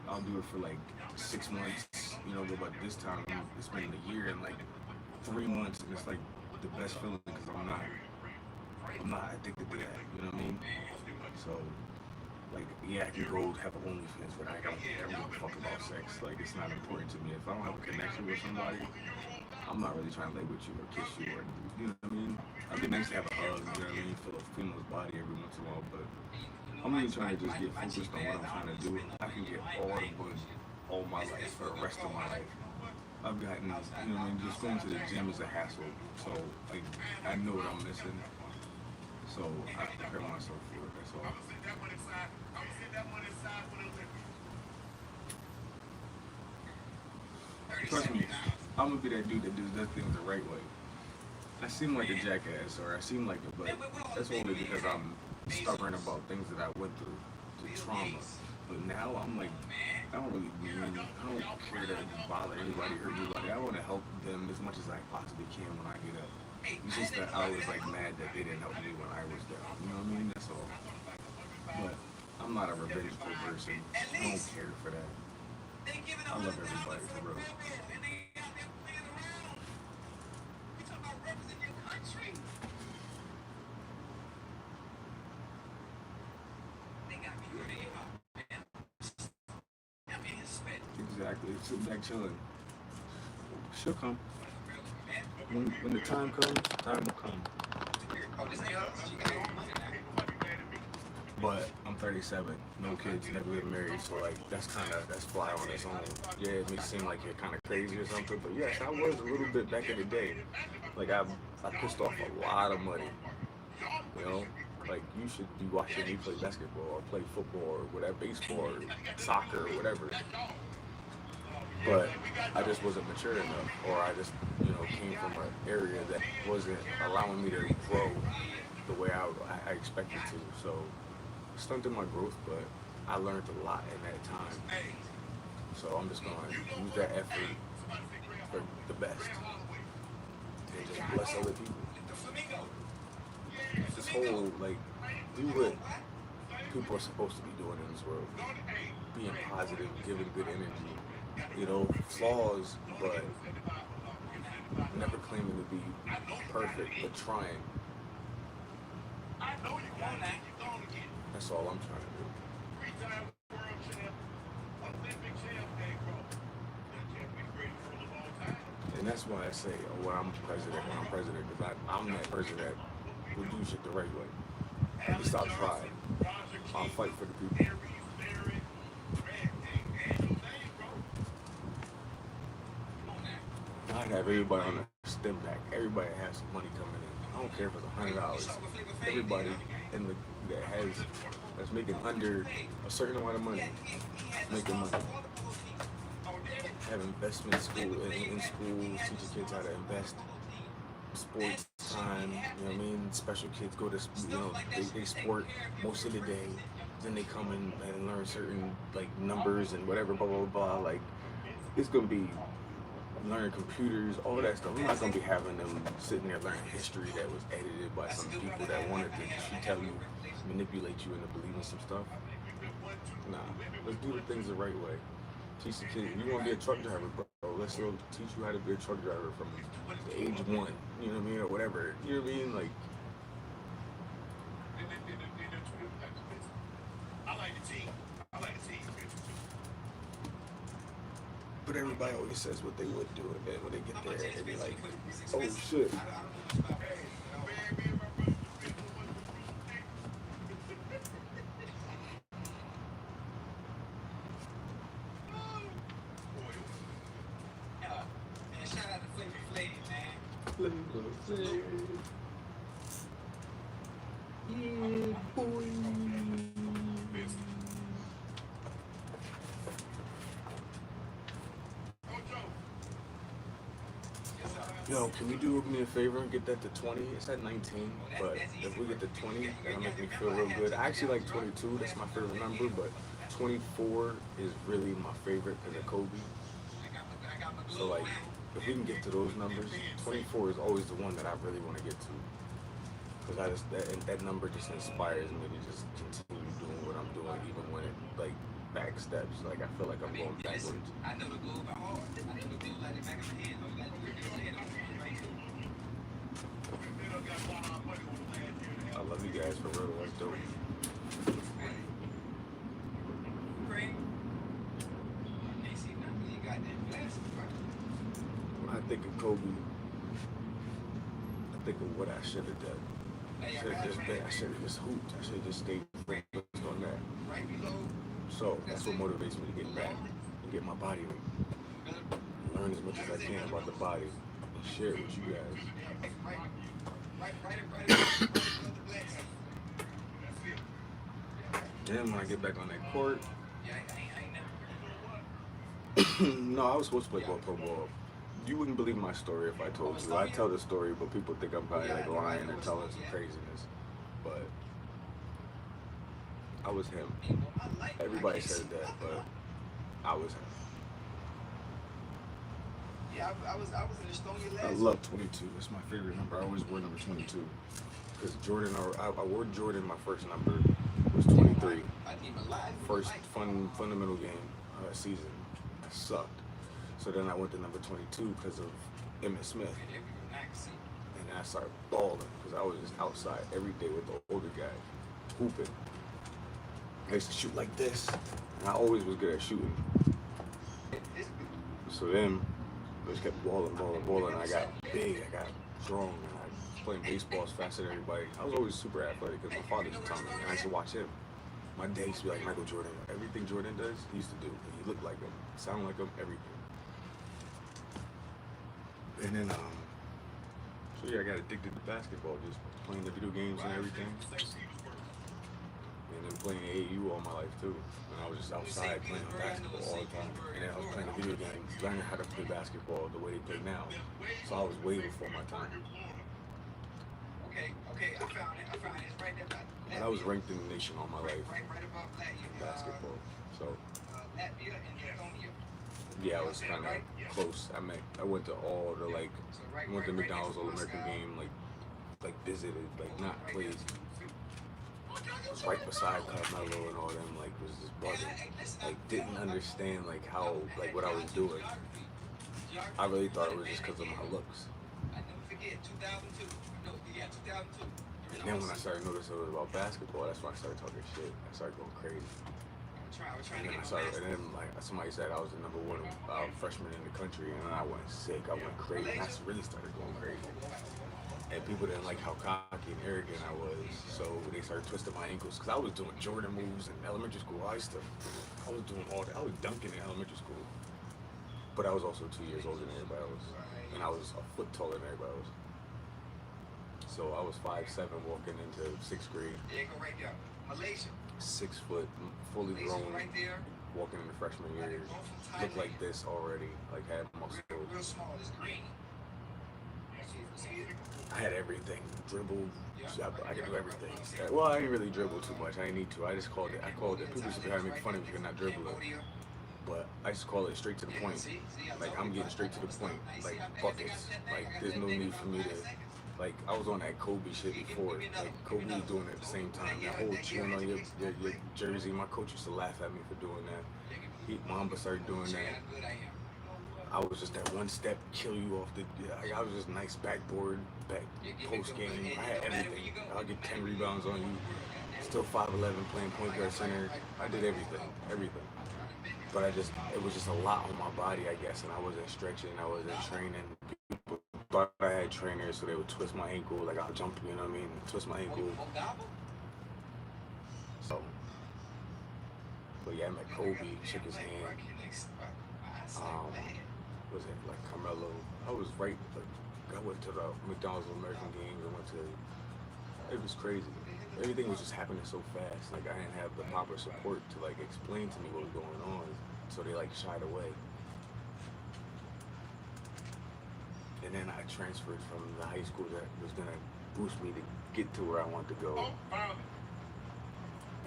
I'll do it for like 6 months, you know, but this time it's been a year and like 3 months, and it's like the best feeling because I'm not addicted to that, you know what I mean? So, like, yeah, I can go have a OnlyFans, but I don't give a fuck about sex. Like, it's not important to me. If I don't have a connection with somebody, I'm not really trying to lay with you or kiss you or, you know what I mean? It'd be nice to have a hug, you know what I mean? Feel a female's body every once in a while, but I'm really trying to just get focused on what I'm trying to do. I can get all the money all my life for the rest of my life. I've gotten, you know what I mean, just going to the gym is a hassle. So, like, I know what I'm missing. So, I prepare myself for it, that's all. I'm gonna set that one aside. For the Olympics. Trust me, I'm gonna be that dude that does things the right way. I seem like a jackass, or I seem like it, but that's only because I'm stubborn about things that I went through, the trauma. But now I'm like, I don't really mean, I don't care to bother anybody or anybody. I want to help them as much as I possibly can when I get up. It's just that I was like mad that they didn't help me when I was down. You know what I mean? That's all. But I'm not a revengeful person. I don't care for that. I love everybody for real. Exactly. Sit back chilling. She'll come. When the time comes, the time will come. But I'm 37, no kids, never been married, so like that's fly on its own. Yeah, it may seem like you're kind of crazy or something, but yes, I was a little bit back in the day. Like I pissed off a lot of money. You know, like you should be watching me play basketball or play football or whatever, baseball or soccer or whatever. But I just wasn't mature enough, or I just, you know, came from an area that wasn't allowing me to grow the way I expected to. So it stunted my growth, but I learned a lot in that time. So I'm just gonna use that effort for the best and just bless other people. This whole, like, do what people are supposed to be doing in this world. Being positive, giving good energy. You know, flaws, but never claiming to be perfect, but trying. That's all I'm trying to do. And that's why I say, oh, when I'm president, because I'm that person that will do shit the right way. At least I'll try. I'll fight for the people. I'd have everybody on a stem pack. Everybody has some money coming in. I don't care if it's $100. Everybody in the that has that's making under a certain amount of money, making money. Have investment school in schools, teaching kids how to invest, sports time, you know what I mean? Special kids go to, they sport most of the day. Then they come in and learn certain like numbers and whatever, blah blah blah. Like it's gonna be learning computers, all that stuff. I'm not gonna be having them sitting there learning history that was edited by some people that wanted to tell you, manipulate you into believing some stuff. Nah, let's do the things the right way. Teach the kids. You want to be a truck driver, bro? Let's still teach you how to be a truck driver from the age of 1. You know what I mean, or whatever. You know what I mean, like. I like the team. I like the team. But everybody always says what they would do, and then when they get there, they be like, "Oh shit." Yeah, boy. Yo, can we do me a favor and get that to 20? It's at 19, but if we get to 20, that'll make me feel real good. I actually like 22, that's my favorite number, but 24 is really my favorite because of Kobe. So like, if we can get to those numbers, 24 is always the one that I really want to get to. Because I just, that number just inspires me to just continue doing what I'm doing, even when it like back steps. Like I feel like I'm going backwards. I love you guys for real. That's dope. When I think of Kobe, I think of what I should have done. I should have just hooped. I should have just stayed focused on that. So that's what motivates me to get back and get my body right. Learn as much as I can about the body and share it with you guys. Then when I get back on that court, no, I was supposed to play pro ball. You wouldn't believe my story if I told you. I tell the story, but people think I'm probably like lying or telling some craziness. But I was him. Everybody says that, but I was him. Yeah, I was in Estonia last. I love 22. That's my favorite number. I always wore number 22 because Jordan. I wore Jordan. My first number was 23. First fundamental game season. I sucked. So then I went to number 22 because of Emmitt Smith. And I started balling because I was just outside every day with the older guys, hooping. I used to shoot like this, and I always was good at shooting. So then I just kept balling. I got big, I got strong, and I was playing baseball as fast as everybody. I was always super athletic because my father used to tell me, and I used to watch him. My dad used to be like Michael Jordan. Everything Jordan does, he used to do. He looked like him, sounded like him, everything. And then, so yeah, I got addicted to basketball, just playing the video games and everything. And then playing AAU all my life too. And I was just outside playing basketball all the time. And then I was playing video games, learning how to play basketball the way they play now. So I was way before my time. Okay, I found it. It's right there. But I was ranked in the nation all my life Right above Latvia. in basketball. So Latvia and Estonia. yeah, I was kind of close. I went to all the I went to McDonald's All American game, like visited, like not played. Was right beside Carmelo and all them, like was just bugging. Like didn't understand like how like what I was doing. I really thought it was just because of my looks. I never forget 2002. No, yeah, 2002. And then when I started noticing it was about basketball, that's when I started talking shit. I started going crazy. And then like somebody said I was the number 1 freshman in the country, and then I went sick. I went crazy. And I really started going crazy. And people didn't like how cocky and arrogant I was, so they started twisting my ankles because I was doing Jordan moves in elementary school. I was doing all that. I was dunking in elementary school. but I was also 2 years older than everybody else, and I was a foot taller than everybody else. So I was 5'7" walking into sixth grade. Yeah, go right there. Malaysia. 6 foot, fully grown, Right there. walking into freshman year. Looked like this already, like had muscle. Real small is green. I had everything. Dribble. I could do everything. Well, I didn't really dribble too much. I didn't need to. I just called it. I called it. People used to try to make fun of me for not dribbling. But I just call it straight to the point. Like, I'm getting straight to the point. Like, buckets. Like, there's no need for me to... Like, I was on that Kobe shit before. Like, Kobe was doing it at the same time. That whole chewing on your jersey. My coach used to laugh at me for doing that. Mamba started doing that. I was just that one step, kill you off the... I was just nice backboard, back post game. I had everything. I'll get 10 rebounds on you. Still 5'11", playing point guard center. I did everything. But it was just a lot on my body, I guess, and I wasn't stretching, I wasn't training. People thought I had trainers, so they would twist my ankle, like I'll jump, you know what I mean? Twist my ankle. So, but yeah, I met Kobe, shook his hand. Was it like Carmelo? I was right, like, I went to the McDonald's American games, it was crazy. Everything was just happening so fast. Like, I didn't have the proper support to like explain to me what was going on, so they like shied away. And then I transferred from the high school that was gonna boost me to get to where I wanted to go.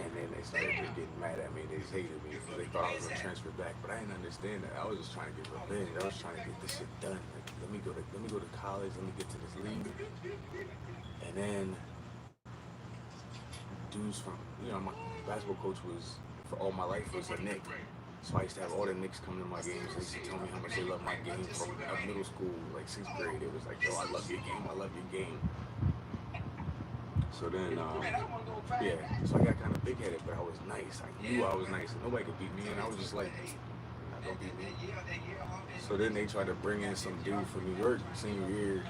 And then they started just getting mad at me. They just hated me. They thought I was gonna transfer back, but I didn't understand that. I was just trying to get revenge. I was trying to get this shit done. Like, let me go to college. Let me get to this league. And then dudes from, my basketball coach was, for all my life, was a Knick. So I used to have all the Knicks come to my games. They used to tell me how much they love my game from middle school, like 6th grade. It was like, yo, I love your game. I love your game. So then, so I got kind of big-headed, but I was nice. I knew I was nice, and nobody could beat me, and I was just like, you're not gonna beat me. So then they tried to bring in some dude from New York senior year.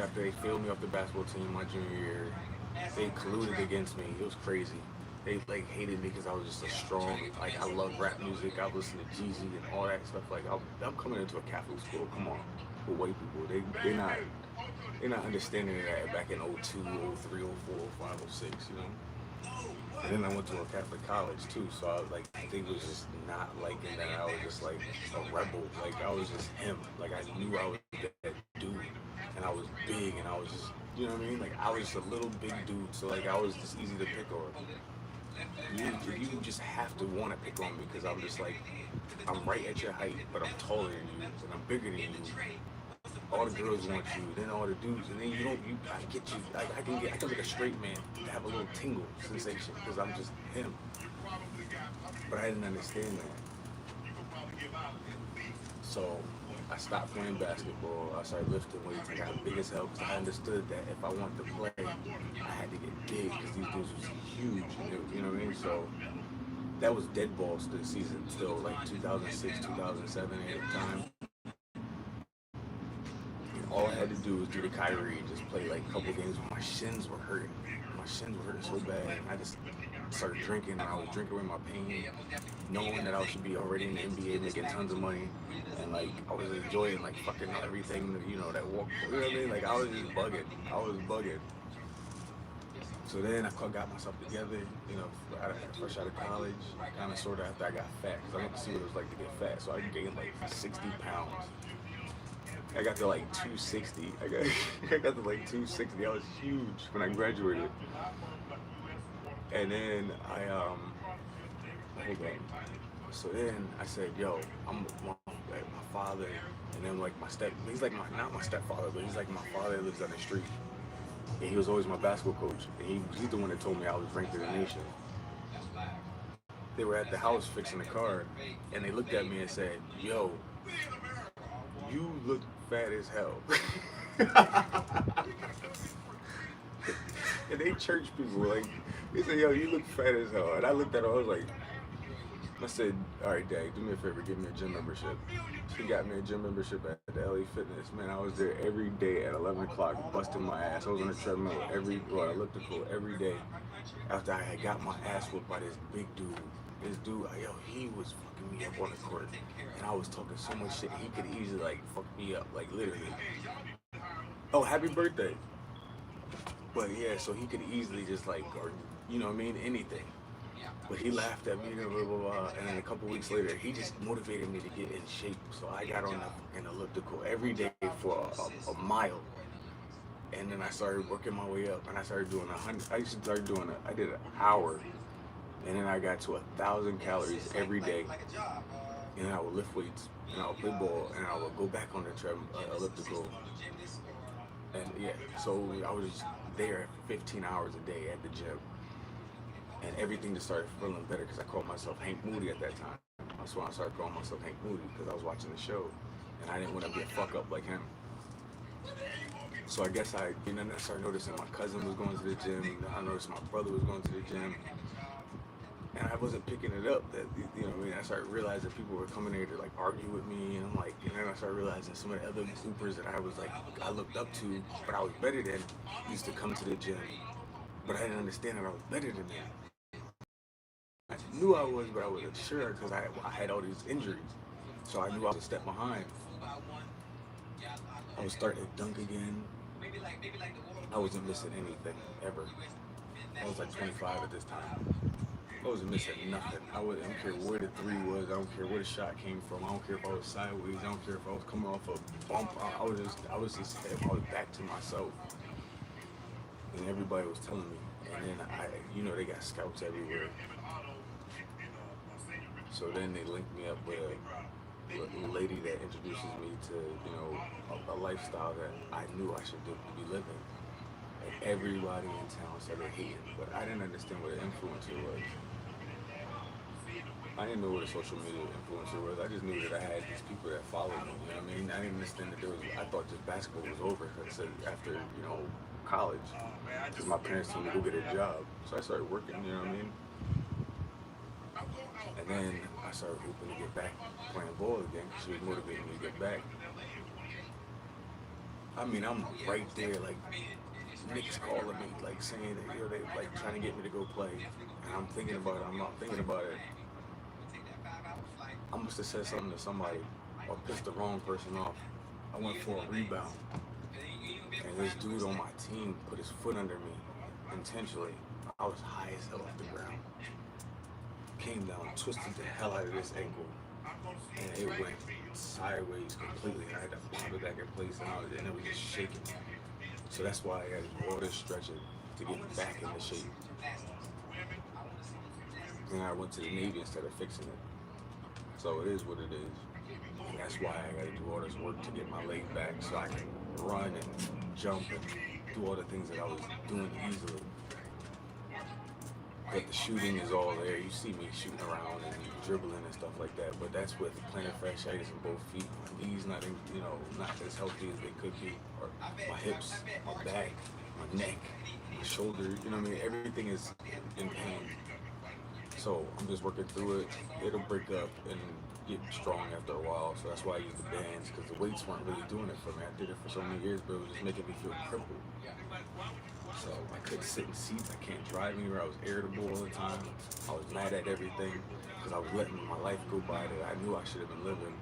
After they failed me off the basketball team my junior year, they colluded against me. It was crazy. They like hated me because I was just a strong, like, I love rap music. I listen to Jeezy and all that stuff. Like, I'm coming into a Catholic school. Come on, with white people, they're not understanding that back in 02, 03, 04, 05, 06, you know. And then I went to a Catholic college too, so I was like, they was just not liking that I was just like a rebel. Like, I was just him. Like, I knew I was that dude, and I was big, and I was just, you know what I mean? Like, I was just a little big dude, so like I was just easy to pick on. You just have to want to pick on me because I'm just like, I'm right at your height, but I'm taller than you, and I'm bigger than you. All the girls want you, then all the dudes, and then I get you. I can make a straight man have a little tingle sensation because I'm just him. But I didn't understand that. So I stopped playing basketball. I started lifting weights. I got big as hell because I understood that if I wanted to play, I had to get big because these dudes was huge. You know what I mean? So that was dead balls to the season still, like 2006, 2007 at the time. All I had to do was do the Kyrie and just play like a couple games. My shins were hurting. My shins were hurting so bad. I just started drinking, and I was drinking with my pain, knowing that I should be already in the NBA making tons of money. And like, I was enjoying like fucking everything, that walk. You know what I mean? Like, I was just bugging. I was bugging. So then I got myself together, fresh out of college, kind of sort of after I got fat, because I wanted to see what it was like to get fat. So I gained like 60 pounds. I got to like 260. I got to like 260. I was huge when I graduated. And then hold on. So then I said, yo, I'm my father, and then like he's like not my stepfather, but he's like my father that lives on the street. And he was always my basketball coach. And he's the one that told me I was ranked in the nation. They were at the house fixing the car, and they looked at me and said, yo, you look fat as hell. And they church people, like, they said, yo, you look fat as hell. And I looked at her, I said, all right, Dad, do me a favor, give me a gym membership. She got me a gym membership at the LA Fitness. Man, I was there every day at 11 o'clock, busting my ass. I was on the treadmill I elliptical every day after I had got my ass whooped by this big dude. This dude, yo, he was fucking me up on the court, and I was talking so much shit. He could easily like fuck me up, like literally. Oh, happy birthday! But yeah, so he could easily just like, or you know what I mean, anything. But he laughed at me, blah, blah, blah, blah. And then a couple weeks later, he just motivated me to get in shape. So I got on an elliptical every day for a mile. And then I started working my way up, and I started doing 100. I used to start doing it. I did an hour, and then I got to 1,000 calories every day. And then I would lift weights, and I would play ball, and I would go back on the elliptical. And yeah, so I was just there 15 hours a day at the gym. And everything just started feeling better because I called myself Hank Moody at that time. That's when I started calling myself Hank Moody because I was watching the show, and I didn't want to be a fuck up like him. So I guess I started noticing my cousin was going to the gym. I noticed my brother was going to the gym, and I wasn't picking it up. That you know, what I mean, I started realizing people were coming there to like argue with me, and I'm like, and then I started realizing some of the other groupers that I was like, I looked up to, but I was better than, used to come to the gym, but I didn't understand that I was better than them. I knew I was, but I wasn't sure because I had all these injuries. So I knew I was a step behind. I was starting to dunk again. I wasn't missing anything ever. I was like 25 at this time. I wasn't missing nothing. I don't care where the three was. I don't care where the shot came from. I don't care if I was sideways. I don't care if I was coming off a bump. I was back to myself. And everybody was telling me. And then they got scouts everywhere. So then they linked me up with a lady that introduces me to, a lifestyle that I knew I should be living. And everybody in town started hating, but I didn't understand what an influencer was. I didn't know what a social media influencer was. I just knew that I had these people that followed me. You know what I mean? I didn't understand that I thought just basketball was over because after, college, because my parents told me to go get a job. So I started working, you know what I mean? And then I started hoping to get back playing ball again because she was motivating me to get back. I mean, I'm right there, like, niggas calling me, like, saying that, they, like, trying to get me to go play. And I'm thinking about it, I'm not thinking about it. I must have said something to somebody or pissed the wrong person off. I went for a rebound. And this dude on my team put his foot under me intentionally. I was high as hell off the ground. Came down, twisted the hell out of this ankle, and it went sideways completely. I had to pop it back in place, and it was just shaking. So that's why I got to do all this stretching to get back into shape. Then I went to the Navy instead of fixing it. So it is what it is. And that's why I got to do all this work to get my leg back so I can run and jump and do all the things that I was doing easily. But the shooting is all there. You see me shooting around and dribbling and stuff like that. But that's with plantar fasciitis in both feet. My knees not as healthy as they could be. Or my hips, my back, my neck, my shoulder. You know what I mean? Everything is in pain. So I'm just working through it. It'll break up and get strong after a while. So that's why I use the bands, because the weights weren't really doing it for me. I did it for so many years, but it was just making me feel crippled. So I couldn't sit in seats. I can't drive anywhere. I was irritable all the time. I was mad at everything because I was letting my life go by that I knew I should have been living,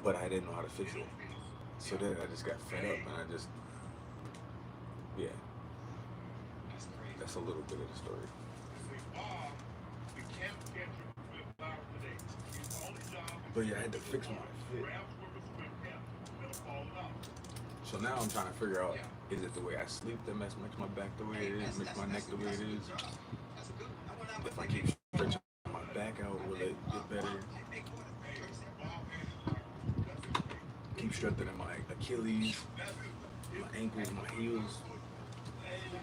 but I didn't know how to fix it. So then I just got fed up, and that's a little bit of the story. But yeah, I had to fix my fit. So now I'm trying to figure out, is it the way I sleep that makes my back the way it is, makes my neck the way it is? If I keep stretching my back out, will it get better? Keep strengthening my Achilles, my ankles, my heels.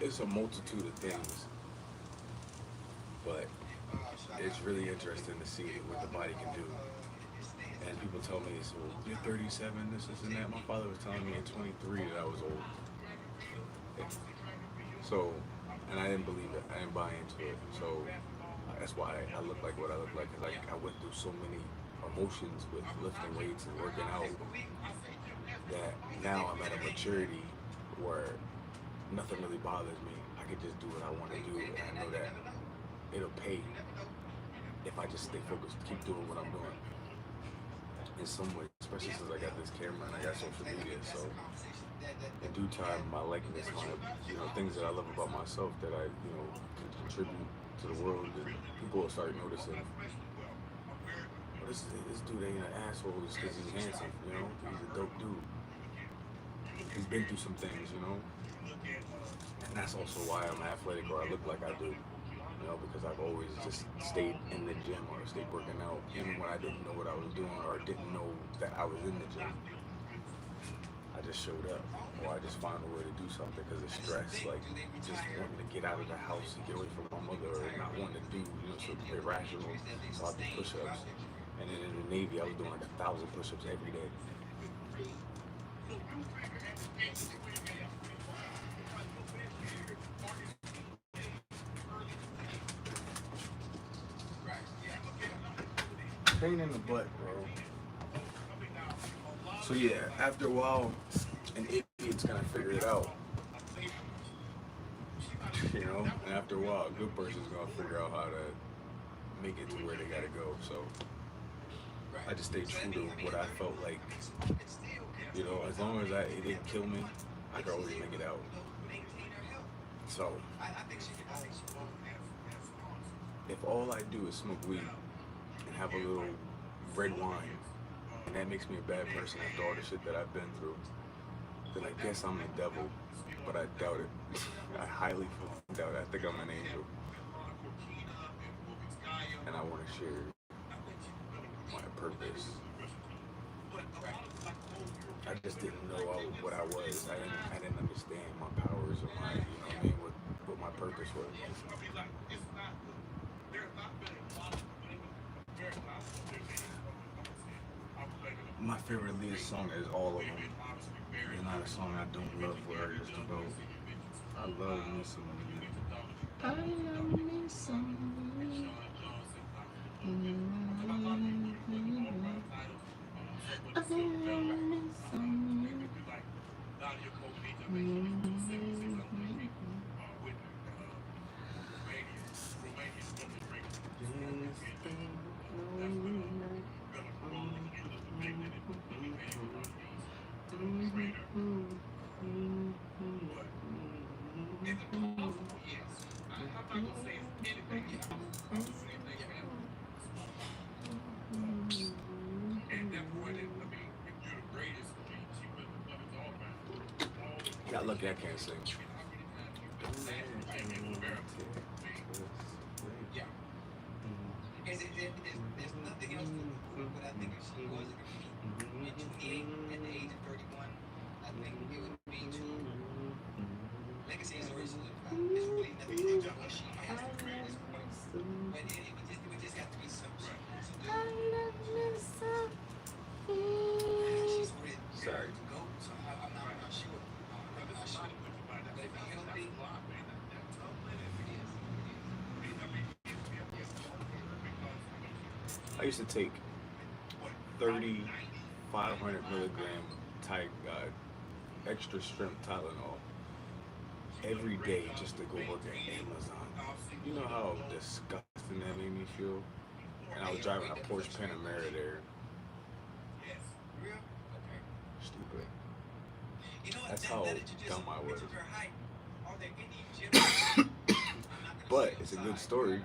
It's a multitude of things. But it's really interesting to see what the body can do. And people tell me, so you're 37, this and that. My father was telling me at 23 that I was old. So, and I didn't believe it. I didn't buy into it. So that's why I look like what I look like. Cause I went through so many emotions with lifting weights and working out that now I'm at a maturity where nothing really bothers me. I can just do what I want to do, and I know that it'll pay. if I just stay focused, keep doing what I'm doing. In some way, especially since I got this camera and I got social media. So in due time, my likeness, my things that I love about myself that I can contribute to the world, and people will start noticing. Well, this dude ain't an asshole just because he's handsome. He's a dope dude. He's been through some things. And that's also why I'm athletic or I look like I do. Because I've always just stayed in the gym or stayed working out, even when I didn't know what I was doing or didn't know that I was in the gym. I just showed up, or I just found a way to do something because of stress, like just wanting to get out of the house and get away from my mother, or not wanting to do, something irrational. So I did push-ups, and then in the Navy, I was doing like 1,000 push-ups every day. Pain in the butt, bro. So yeah, after a while, an idiot's gonna figure it out. And after a while, a good person's gonna figure out how to make it to where they gotta go. So I just stayed true to what I felt like. As long as it didn't kill me, I could always make it out. So if all I do is smoke weed and have a little red wine, and that makes me a bad person after all the shit that I've been through, then I guess I'm the devil, but I doubt it. I highly doubt it. I think I'm an angel. And I want to share my purpose. I just didn't know what I was. I didn't understand my powers or what my purpose was. My favorite Leah song is all of them. There's not a song I don't love where it's about. I love me some Leah. I love me some Leah. I love me some Leah. Got lucky I can't sing. Yeah. There's nothing else to what I think if she was at 28 at the age of 31, I think it would be too. Legacy is already solidified. There's really nothing to do what she has to career at this point. But it would just have to be some shit. She's already Sorry. to go, so I'm not sure. I'm not sure. But if you're healthy, I used to take 3,500 milligram extra strength Tylenol every day just to go work at Amazon. You know how disgusting that made me feel? And I was driving a Porsche Panamera there. Stupid. That's how dumb I was. But it's a good story.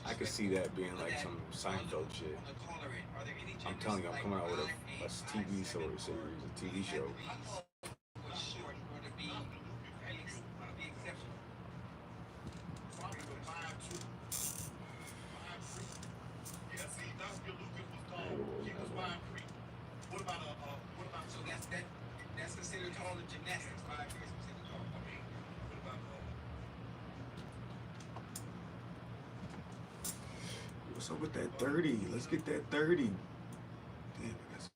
I could see that being like some Seinfeld shit. I'm telling you, I'm coming out with a TV series, a TV show. so that's considered all the gymnastics. 5 years considered all. What's up with that 30? Let's get that 30. Damn, that's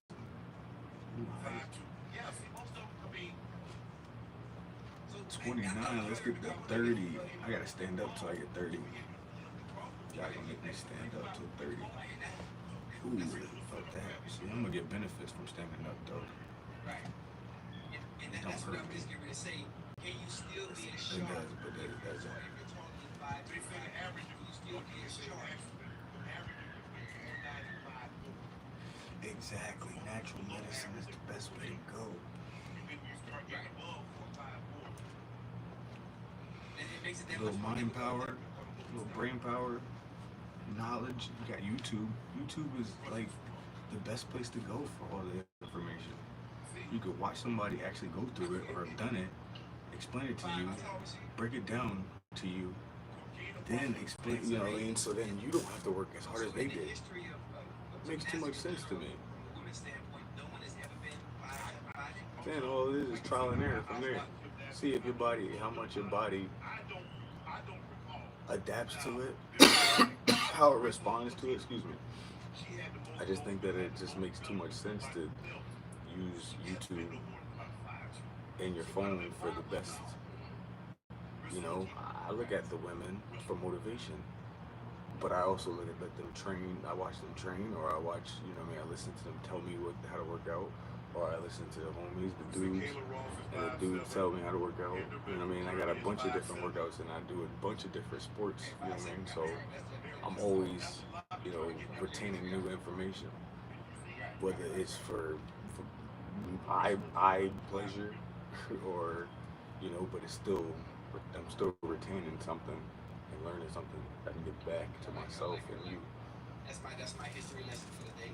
29. Let's get that 30. I gotta stand up till I get 30. Y'all gonna make me stand up till 30. Ooh, fuck that. See, I'm gonna get benefits from standing up though. Right. And that's what I'm just going to say. Can you still be a shark? It does, but it doesn't. If you're talking 5 to 5, can you still be a shark? Exactly. Natural medicine is the best way to go. And then you start getting above 454. It makes it that A little much more mind difficult. power, a little brain power, knowledge. You got YouTube. YouTube is like the best place to go for all the information. You could watch somebody actually go through it or have done it, explain it to you, break it down to you, then explain, you know what I mean? So then you don't have to work as hard as So they in the did. history of Makes too much gymnastics sense to me. from a women's standpoint, no one has ever been by Then all it is trial and error from there. See if your body, how much your body I don't recall. adapts to Now, it, this lady, how it responds to it. Excuse me. she had the most I just think gold that it medals, just gold makes too much medals, sense like to belts. use She has been YouTube no more than about 5'2". and your She might have phone been for the 5'1" best. now. You know, I look at the women for motivation, but I also look at let them train. I watch them train, or I watch, you know, what I mean, I listen to them tell me how to work out, or I listen to the homies, the dudes, and the dudes tell me how to work out. You know what I mean? I got a bunch of different workouts, and I do a bunch of different sports. You know what I mean? So I'm always, you know, retaining new information, whether it's for eye pleasure or, you know, but it's still, I'm still retaining something and learning something that I can give back to myself and you. That's my history lesson for the day.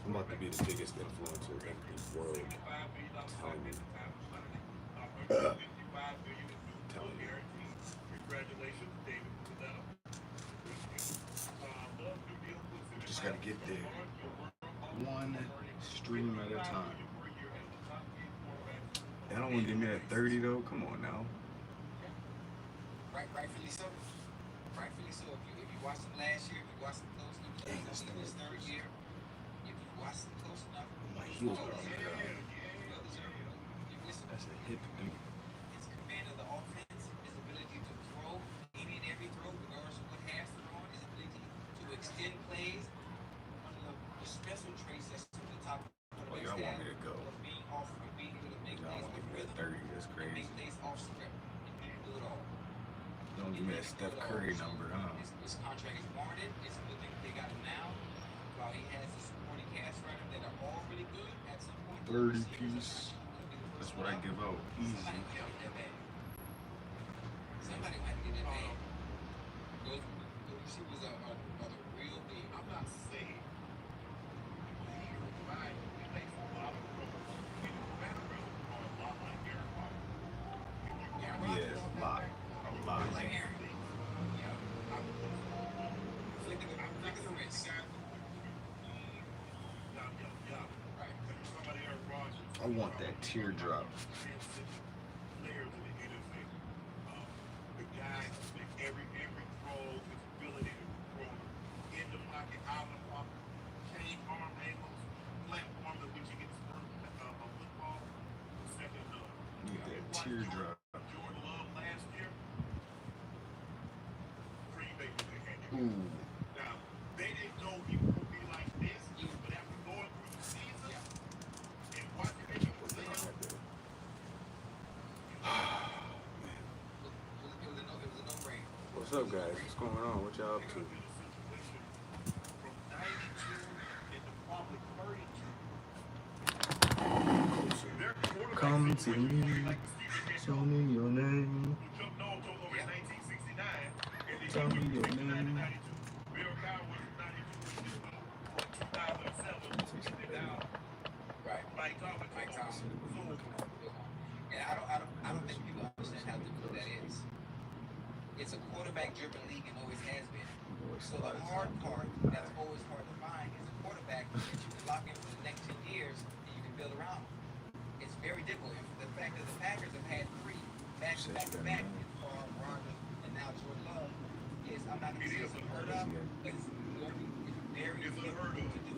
I'm about to be the biggest influencer in the world. I'm telling you. I'm telling you. Congratulations, David Pudetta. Just gotta get there. One stream at a time. They don't want to give me that 30 though. Come on now. Rightfully so. Rightfully so. If you watched them last year, if you watched them closely, Dang, it's this only thing his is third year. If you watch them close enough, my heels are on the ground. well deserved. You listen, That's a hip beat. his command of the offense, his ability to throw any and every throw, regardless of what half they're on, his ability to extend plays. One of the special traits that's to the top of Oh, the y'all want staff me to go? of being off, of being able to make Y'all plays want to with give me that rhythm 30. That's and crazy. make plays off script. And he can do it all. You don't give me that Steph Curry number, huh? His contract is warranted. It's a good thing they got him now. While he has the supporting cast around him that are all really good, at some point, 30 piece. That's what I give out. Easy. Somebody might have to get that bag. Somebody might have to get that bag. Those receivers are the real deal. I'm not saying right. It makes a lot of mannerisms are a lot like Aaron Rodgers. Yeah, a lot. A lot. Like Aaron. Yeah. Flick of the wrist. Right. Somebody Aaron Rodgers. I want that teardrop. Players in the NFL. The guy that every throw, his ability to throw in the pocket, out of the pocket, change arm angles, platform in which he gets a football, second to none. Need that Watch teardrop. Jordan Love last year. Green Bay was their handicap. Ooh. Now, they didn't know he was going to be like this, but after going through the season and watching him What's play, that right there? It was a no-brainer. What's up, guys? What's going on? What y'all up to? from 92 into probably 32. Their quarterback Come to situation me. was like the Stephen Show me your name. who jumped on to over in 1969, and then Tell me he your went from 69 to name. 92. Bill Cowher was 92 to 2007. And now Right. Mike Tomlin Mike took over. Tomlin. So, And I don't think people understand how difficult that is. It's a quarterback-driven league and always has been. So the hard part that's always hard to find is a quarterback that you can lock in for the next 10 years and you can build around. It's very difficult. And the fact that the Packers have had 3 back-to-back in Favre, Rodgers, and now Jordan Love is, I'm not going to say it's unheard of, but it's very it's difficult unheard to of. do.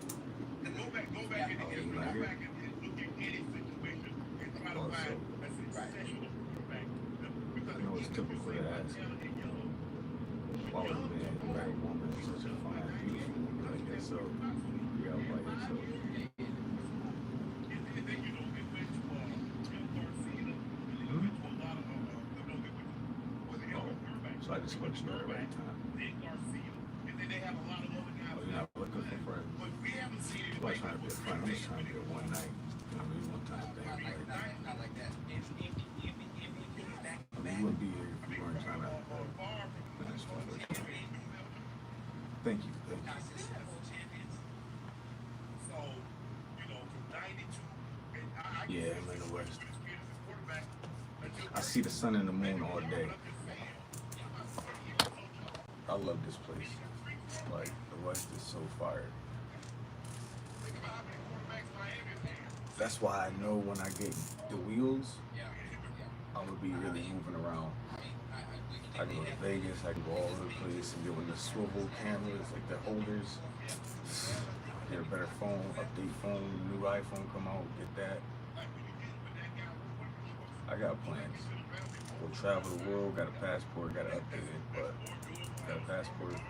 Go back in the history. Go back and look at any situation and try to find a successional quarterback. Because You know it's typical to ask. Why would a man marry a woman such a fine, beautiful woman like yourself? You out by yourself. And then, you know, it went to third season. It went to a lot of, was it Elvis Burbank? So I just want to start right time. Nick Garcia. Thank you. Thank you. So, you know, from 92, and I Yeah, I'm in the West. I see the sun and the moon all day. I love this place. Like, the West is so fire. That's why I know when I get the wheels, I'm gonna be really moving around. I can go to Vegas, I can go all over the place and get with the swivel cameras, like the holders. Get a better phone, update phone, new iPhone come out, get that. I got plans. Go travel the world, got a passport, got to update it, but got a passport.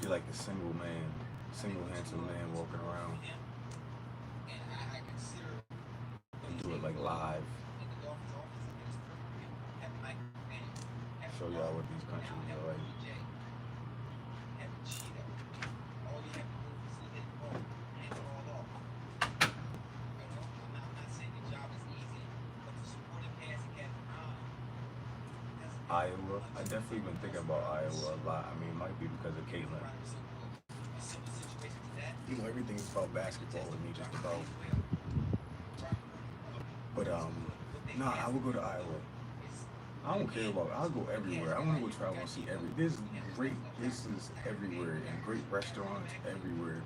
Be like the single man, single handsome man walking around and do it like live. Show y'all what these countries are like. Iowa. I definitely been thinking about Iowa a lot. I mean, it might be because of Caitlin. You know, everything's about basketball with me, just about. But nah, I would go to Iowa. I don't care about. I'll go everywhere. I want to go travel and see There's great places everywhere and great restaurants everywhere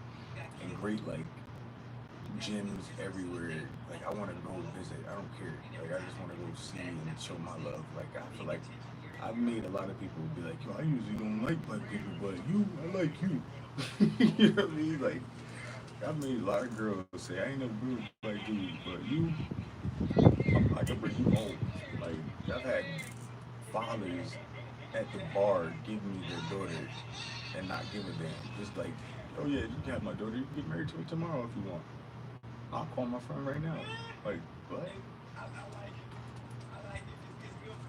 and great like gyms everywhere. Like I want to go visit. I don't care. Like I just want to go see and show my love. Like I feel like I've made a lot of people be like, yo, I usually don't like black people, but you, I like you. You know what I mean? Like I've made a lot of girls say I ain't never been with a black dude, but you, I can bring you home. Like I've had fathers at the bar give me their daughter and not give a damn. Just like, oh yeah, you can have my daughter. You can get married to her tomorrow if you want. I'll call my friend right now. Like, what?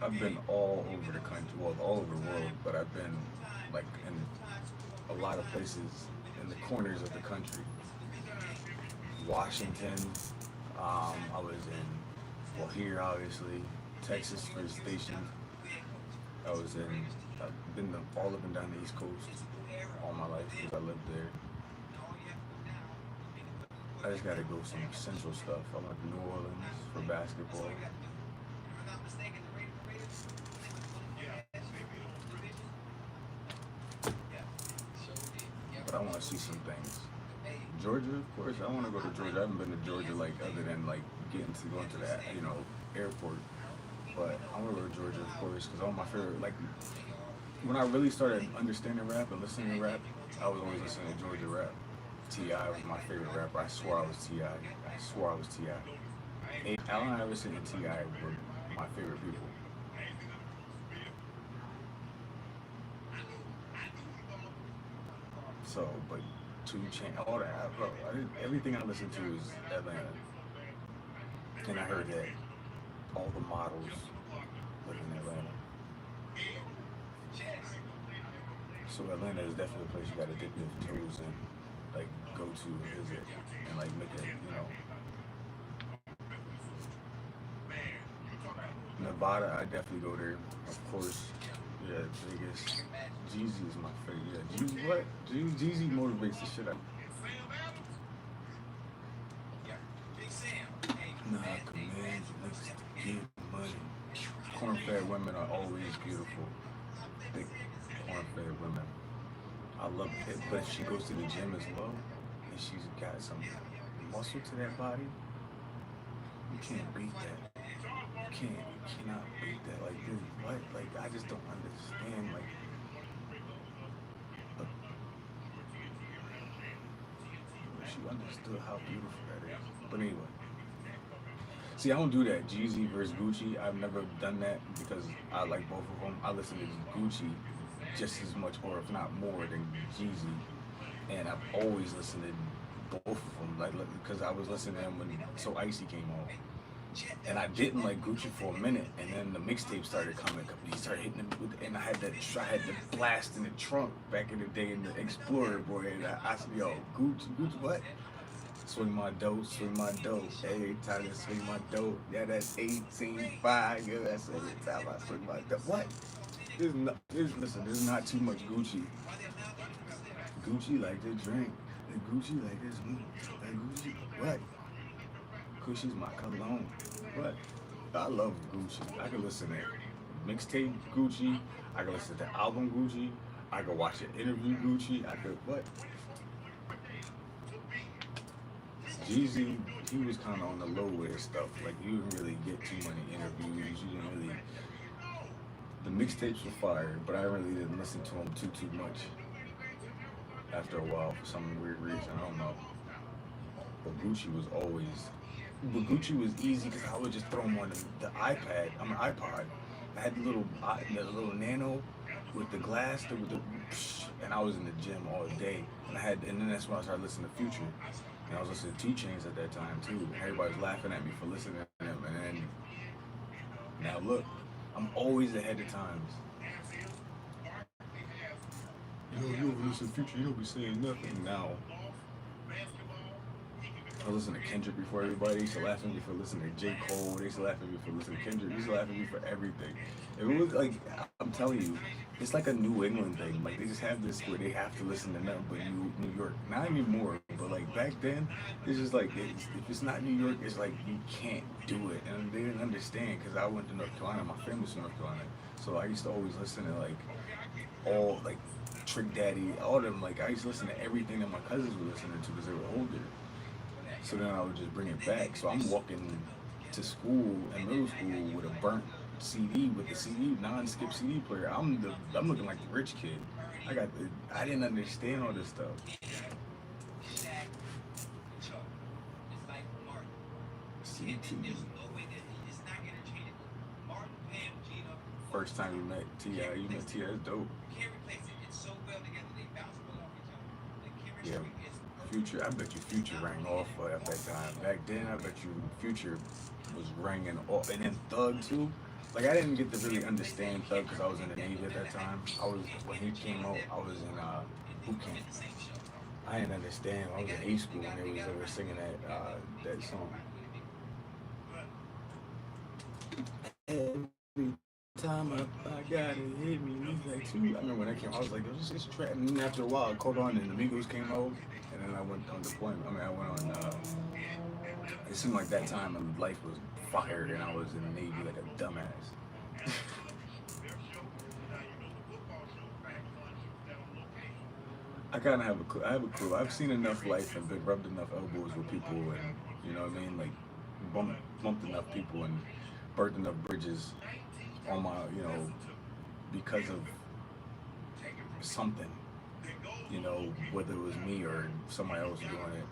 I've been all over the country, well, all over the world, but I've been like in a lot of places in the corners of the country. Washington, I was in, well, here obviously, Texas for the station. I was in, I've been all up and down the East Coast all my life because I lived there. I just gotta go some central stuff. I went to New Orleans for basketball. But I want to see some things. Georgia, of course. I want to go to Georgia. I haven't been to Georgia like other than like going to that airport. But I want to go to Georgia, of course, because all my favorite when I really started understanding rap and listening to rap, I was always listening to Georgia rap. T.I. was my favorite rapper. I swore I was T.I. I swore I was T.I. Allen Iverson and T.I. were my favorite people. So, but 2 Chainz, all that, bro. Everything I listen to is Atlanta. And I heard that all the models live in Atlanta. So Atlanta is definitely a place you gotta dip your toes in, like go to and visit, and like make it, Nevada, I definitely go there, of course. Yeah, Vegas. Jeezy is my favorite. Yeah, Jeezy, what? Jeezy motivates the shit out. Nah, command niggas to get money. Corn-fed women are always beautiful. Big corn-fed women. I love it, but if she goes to the gym as well, and she's got some muscle to that body, you can't beat that. You cannot beat that. Like, dude, what? Like, I just don't understand. Like, she understood how beautiful that is. But anyway, see, I don't do that. Jeezy versus Gucci. I've never done that because I like both of them. I listen to Gucci just as much, or if not more, than Jeezy, and I've always listened to both of them. Like, because I was listening to them when So Icy came on. And I didn't like Gucci for a minute, and then the mixtape started coming. He started hitting them and I had the blast in the trunk back in the day in the Explorer, boy. And I said, yo, Gucci, what? Swing my dough. Every time I swing my dough, yeah, that's 18.5. Yeah, that's every time I swing my dough. What? there's not too much Gucci. Gucci like to drink. And Gucci like to smoke. And Gucci, what? Gucci's my cologne. What? I love Gucci. I can listen to mixtape Gucci. I can listen to album Gucci. I can watch an interview Gucci. I could what? Jeezy, he was kind of on the low with his stuff. Like you didn't really get too many interviews. You didn't really. The mixtapes were fire, but I really didn't listen to him too much. After a while, for some weird reason, I don't know. But Gucci was always. But Gucci was easy because I would just throw him on the iPad. I'm an iPod. I had the little Nano with the glass, and I was in the gym all day. And then that's when I started listening to Future. And I was listening to 2 Chainz at that time too. And everybody was laughing at me for listening to him. And then now look, I'm always ahead of times. You don't listen to Future, you don't be saying nothing now. I was listening to Kendrick before everybody. They used to laugh at me for listening to J. Cole. They used to laugh at me for listening to Kendrick. They used to laugh at me for everything. It was like, I'm telling you, it's like a New England thing. Like, they just have this where they have to listen to nothing but New York. Not anymore, but like back then, it's just like, if it's not New York, it's like you can't do it. And they didn't understand because I went to North Carolina. My family's from North Carolina. So I used to always listen to like all, like Trick Daddy, all of them. Like, I used to listen to everything that my cousins were listening to because they were older. So then I would just bring it back. So I'm walking to school in middle school with a burnt CD with the CD non-skip CD player. I'm looking like the rich kid. I didn't understand all this stuff. CT. First time you met T.I., you met T.I., that's dope. Yeah. Future, I bet you Future rang off at that time. Back then, I bet you Future was ringing off, and then Thug too. Like I didn't get to really understand Thug because I was in the Navy at that time. When he came out, I was in boot camp. I didn't understand. I was in A school when they were singing that song. Every time I got it hit me, he's like, too. I remember when that came, I was like, this is trap. And then after a while, I caught on, and the Migos came out, and then I went on deployment. I went on. It seemed like that time, and life was fire, and I was in the Navy like a dumbass. I kind of have a clue. I have a clue. I've seen enough life and been rubbed enough elbows with people, and you know what I mean, like bumped enough people and burnt enough bridges on my, because of something, whether it was me or somebody else doing it,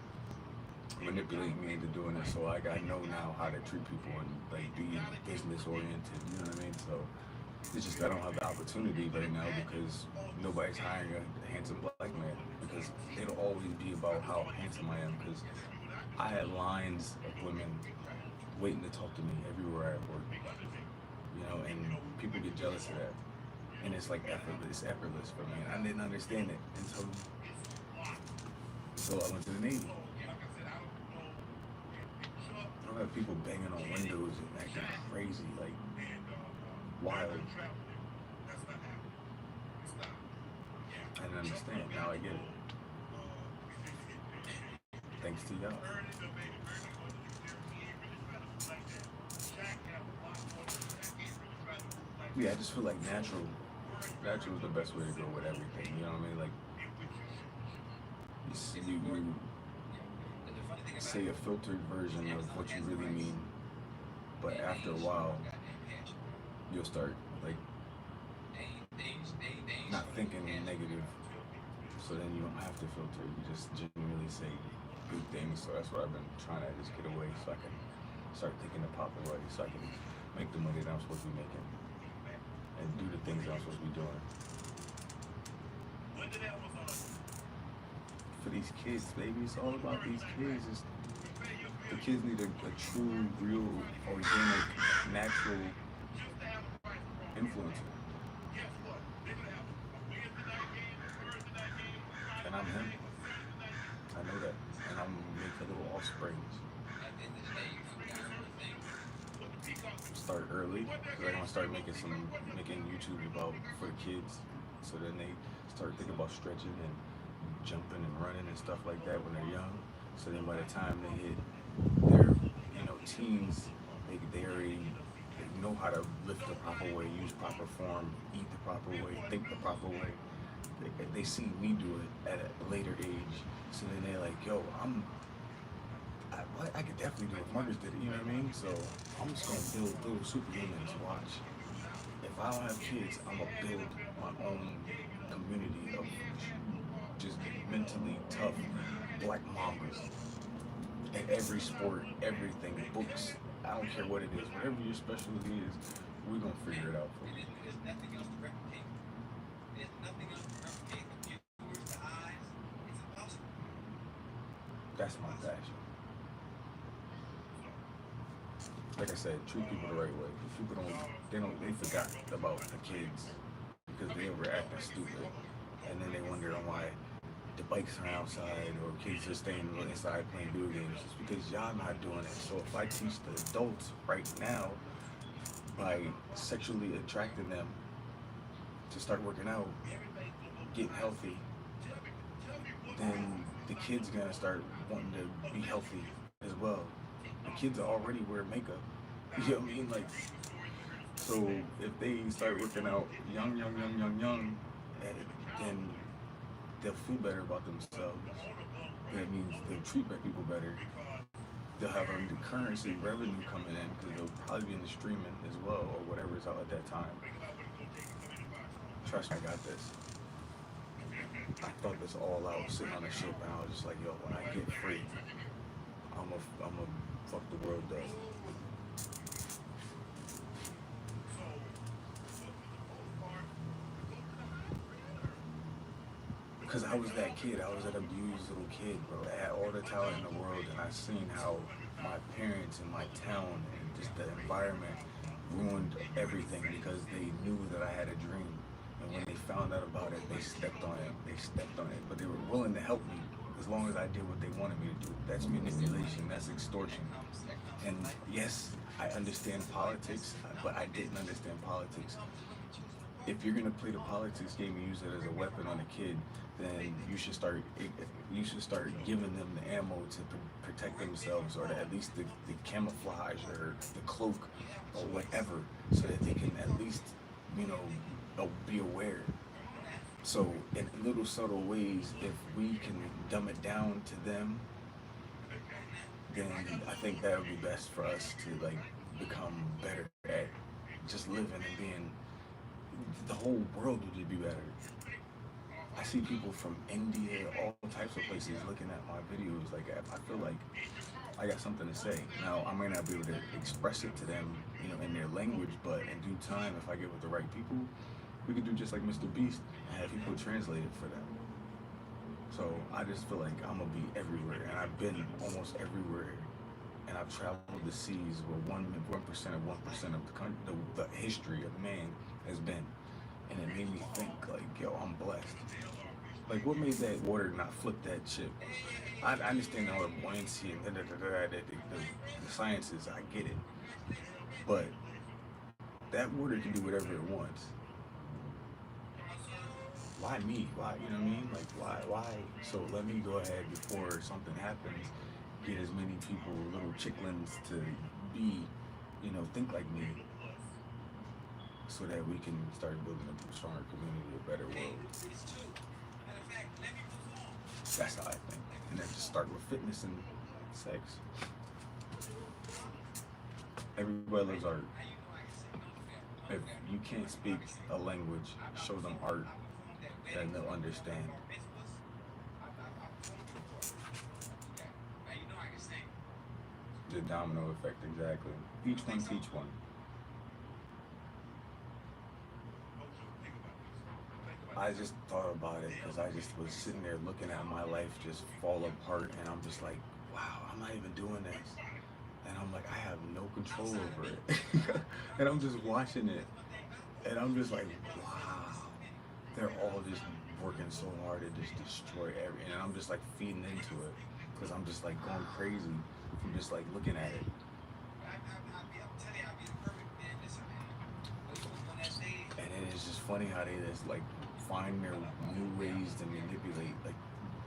manipulating me into doing it. So like I know now how to treat people and like be business oriented. You know what I mean? So it's just I don't have the opportunity right now because nobody's hiring a handsome black man because it'll always be about how handsome I am because I had lines of women waiting to talk to me everywhere I work. And people get jealous of that. And it's like effortless for me. And I didn't understand it until I went to the Navy. I don't have people banging on windows and acting crazy, like wild. I didn't understand. Now I get it. Thanks to y'all. Yeah, I just feel like natural is the best way to go with everything. You know what I mean? Like, you say a filtered version of what you really mean, but after a while, you'll start like not thinking negative. So then you don't have to filter. You just genuinely say good things. So that's what I've been trying to just get away, so I can start thinking the proper way, so I can make the money that I'm supposed to be making. And do the things I'm supposed to be doing. For these kids, baby, it's all about these kids. The kids need a true, real, organic, natural influencer. And I'm him. I know that. And I'm gonna make a little offsprings. Start early, because I'm gonna start making YouTube about for the kids. So then they start thinking about stretching and jumping and running and stuff like that when they're young. So then by the time they hit their, teens, they already know how to lift the proper way, use proper form, eat the proper way, think the proper way. They see me do it at a later age, so then they're like, "Yo, I could definitely do it. Marcus did it, you know what I mean?" So I'm just gonna build little superhumans. Watch. If I don't have kids, I'm gonna build my own community of just mentally tough black mamas at every sport, everything, books. I don't care what it is. Whatever your specialty is, we're gonna figure it out for you. There's nothing else to replicate. There's nothing else to replicate the viewers, the eyes. It's impossible. That's my passion. Like I said, treat people the right way. People they forgot about the kids because they were acting stupid, and then they wonder on why the bikes are outside or kids are staying inside playing video games. It's because y'all not doing it. So if I teach the adults right now by sexually attracting them to start working out, getting healthy, then the kids gonna start wanting to be healthy as well. The kids already wear makeup. You know what I mean? Like, so if they start working out young, then they'll feel better about themselves. That means they'll treat people better. They'll have a currency revenue coming in because they'll probably be in the streaming as well or whatever is out at that time. Trust me, I got this. I thought this all out sitting on a ship, and I was just like, yo, when I get free, I'm a fuck the world up. Because I was that kid. I was an abused little kid, bro. I had all the talent in the world, and I seen how my parents and my town and just the environment ruined everything because they knew that I had a dream. And when they found out about it, they stepped on it. But they were willing to help me as long as I did what they wanted me to do. That's manipulation. That's extortion. And yes, I understand politics, but I didn't understand politics. If you're gonna play the politics game and use it as a weapon on a kid, then you should start giving them the ammo to protect themselves, or at least the camouflage or the cloak or whatever, so that they can at least be aware. So in little subtle ways, if we can dumb it down to them, then I think that would be best for us to like become better at just living and being. The whole world would be better. I see people from India, all types of places looking at my videos. Like, I feel like I got something to say. Now, I might not be able to express it to them, in their language, but in due time, if I get with the right people, we could do just like MrBeast and have people translate it for them. So I just feel like I'm gonna be everywhere, and I've been almost everywhere, and I've traveled the seas where 1% of the history of man has been, and it made me think like, yo, I'm blessed. Like, what made that water not flip that ship? I understand all the buoyancy and the sciences, I get it, but that water can do whatever it wants. Why me? Why, you know what I mean? Like, why? So let me go ahead before something happens, get as many people, little chicklins to be, think like me, so that we can start building a stronger community, a better world. That's how I think. And then just start with fitness and sex. Everybody loves art. If you can't speak a language, show them art that they'll understand. The domino effect, exactly. Each one teach one. I just thought about it because I just was sitting there looking at my life just fall apart, and I'm just like, wow, I'm not even doing this. And I'm like, I have no control over it. And I'm just watching it, and I'm just like, wow, they're all just working so hard to just destroy everything. And I'm just like feeding into it because I'm just like going crazy from just like looking at it. And it is funny how they just like find their new ways to manipulate, like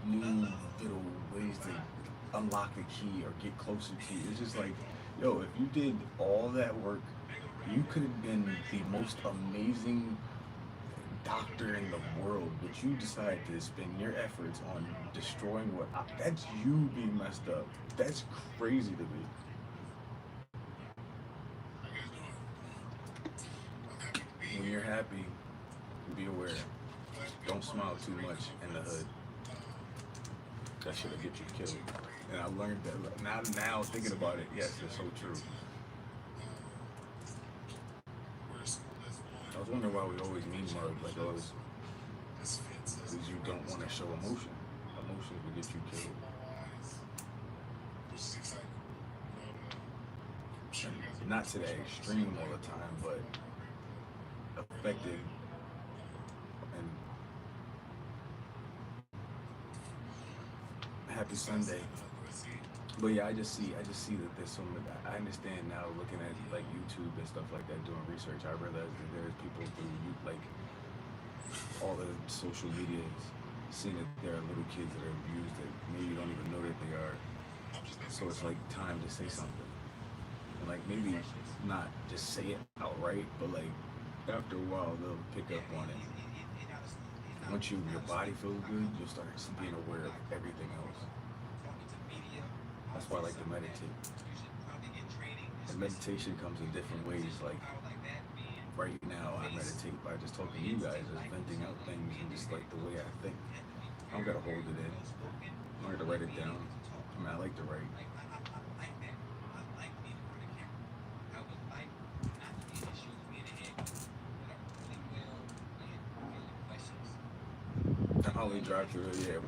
new little ways to unlock the key or get closer to you. It's just like, yo, if you did all that work, you could have been the most amazing doctor in the world, but you decide to spend your efforts on destroying that's you being messed up. That's crazy to me. When you're happy, be aware. Don't smile too much in the hood. That shit'll get you killed. And I learned that now thinking about it, yes, it's so true. I was wondering why we always mean mug like always. Because you don't want to show emotion. Emotions will get you killed. And not to that extreme all the time, but affected and happy Sunday. But yeah, I just see that there's so much. I understand now looking at like YouTube and stuff like that, doing research. I realize that there's people through like all the social medias seeing that there are little kids that are abused that maybe you don't even know that they are. So it's like time to say something. And like maybe not just say it outright, but like after a while they'll pick up on it. Once your body feels good, you'll start being aware of everything else. That's why I like to meditate. And meditation comes in different ways. Like right now, I meditate by just talking to you guys, just venting out things and just like the way I think. I don't gotta hold it in. I don't gotta write it down. I mean, I like to write. I only drive through. Yeah,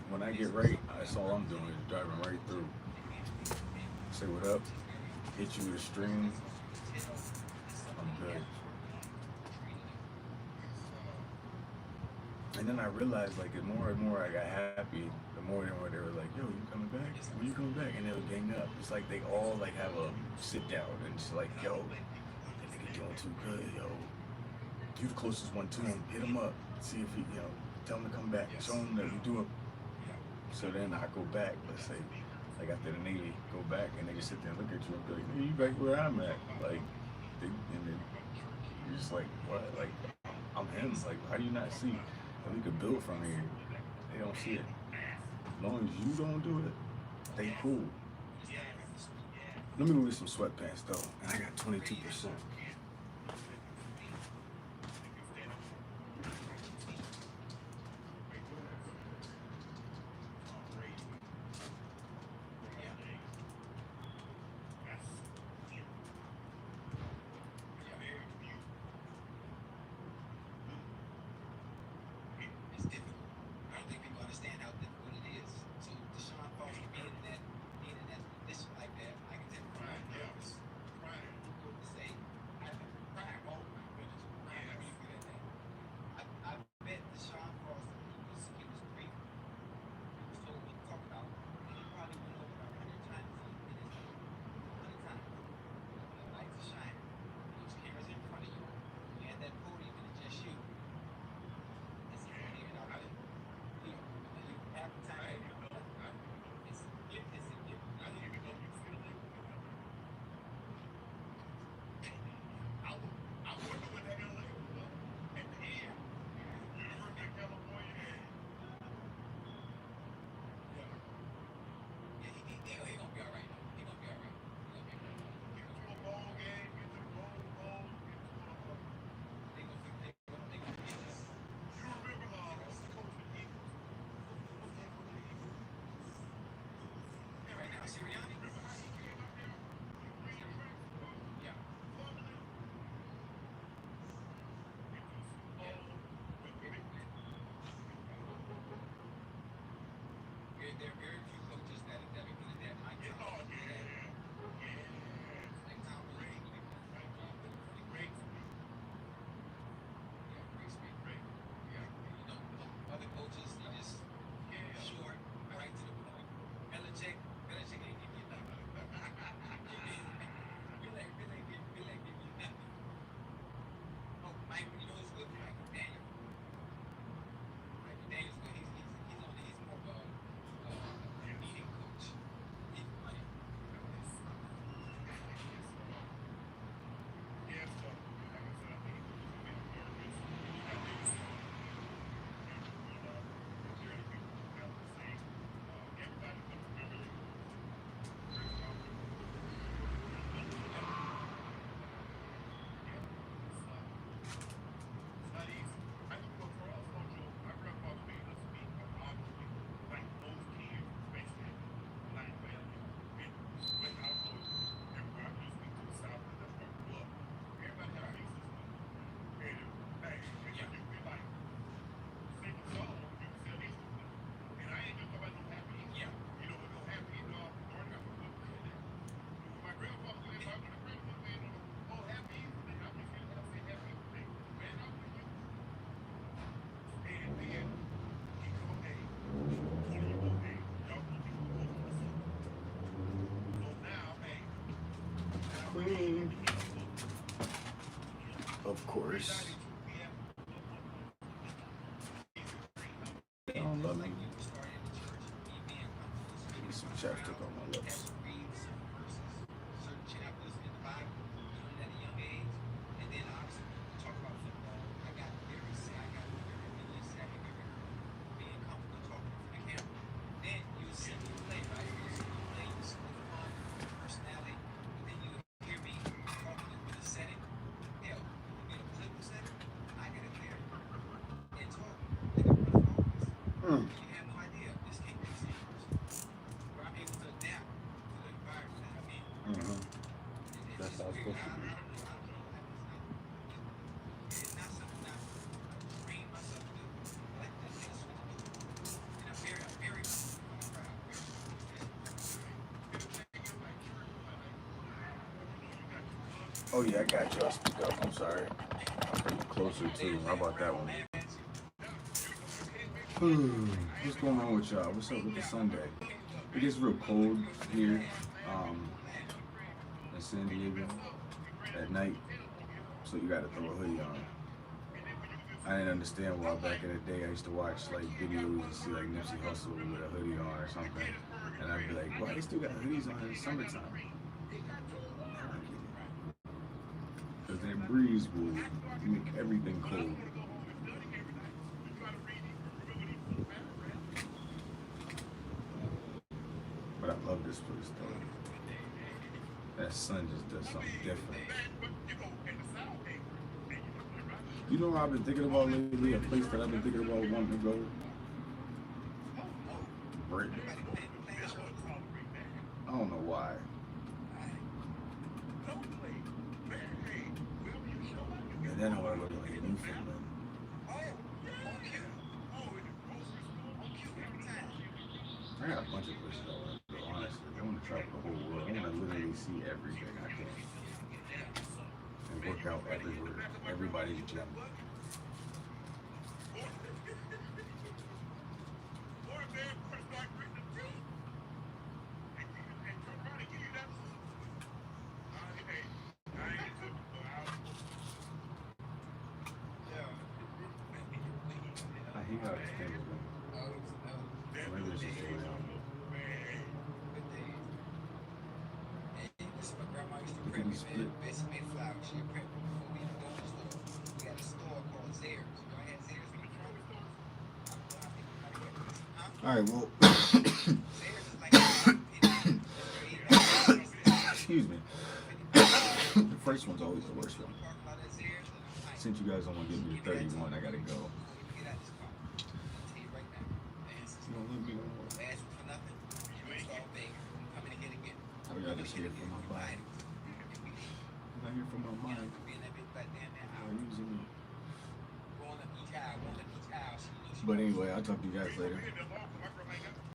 when I get right, that's all I'm doing is driving right through. Say what up, hit you with a string. I'm good. And then I realized, like, the more and more I got happy, the more and more they were like, "Yo, you coming back? When you coming back?" And they would gang up. It's like they all like have a sit down and just like, "Yo, that nigga doing too good, yo. You the closest one to him. Hit him up. See if he, tell him to come back. Show him that we do it." So then I go back. Let's say, like after the Navy, go back and they just sit there and look at you and be like, "Hey, you back where I'm at?" Like, and then you're just like, "What? Like, I'm him. Like, how do you not see that we could build from here?" They don't see it. As long as you don't do it, they cool. Let me go get some sweatpants though, and I got 22%. It's difficult. I don't think people understand how difficult it is. So Deshaun Foster being in that position like that, I can take pride. Yes. Pride. To say, I pride. Oh my goodness. Pride. Yes. Be good at that. I bet Deshaun Foster he was brief. He was told what to talk about. And he probably went over 100 times in his life. 100 times. When the lights are shining, those cameras in front of you, you had that podium and it's just you. There are very few coaches that are good at that. Mike Tomlin did that. Mike Tomlin is really great. Yeah, great speed. Other coaches, they just short, right to the point. Belichick ain't give you nothing. Bill ain't give you nothing. Oh, Mike, you know it's good, Mike. Of course. I don't love me. Get some chapstick on my lips. That's how it's supposed to be. Oh yeah, I got y'all speak up. I'm sorry. I'll put you closer too. How about that one? What's going on with y'all? What's up with the Sunday? It gets real cold here in San Diego at night, so you gotta throw a hoodie on. I didn't understand why back in the day I used to watch like videos and see like Nipsey Hussle with a hoodie on or something, and I'd be like, why they still got hoodies on in the summertime? Because that breeze will make everything cold. But I love this place though. That sun just does something different. You know what I've been thinking about lately? A place that I've been thinking about wanting to go? Britain. I don't know why. And then I want to go to like Newfoundland. I got a bunch of places I want to go, honestly. I want to travel the whole world. I want to literally see everything I can. And work out everywhere. Everybody's gym. I hate how it's things go. Maybe it's just the way I'm. Look at these split. Alright, well. Excuse me. The first one's always the worst one. Since you guys don't want to get me to 31, I gotta go. You don't love me no more. Oh, y'all just here for my body. I'm not here for my mind. Y'all using me. But anyway, I'll talk to you guys later.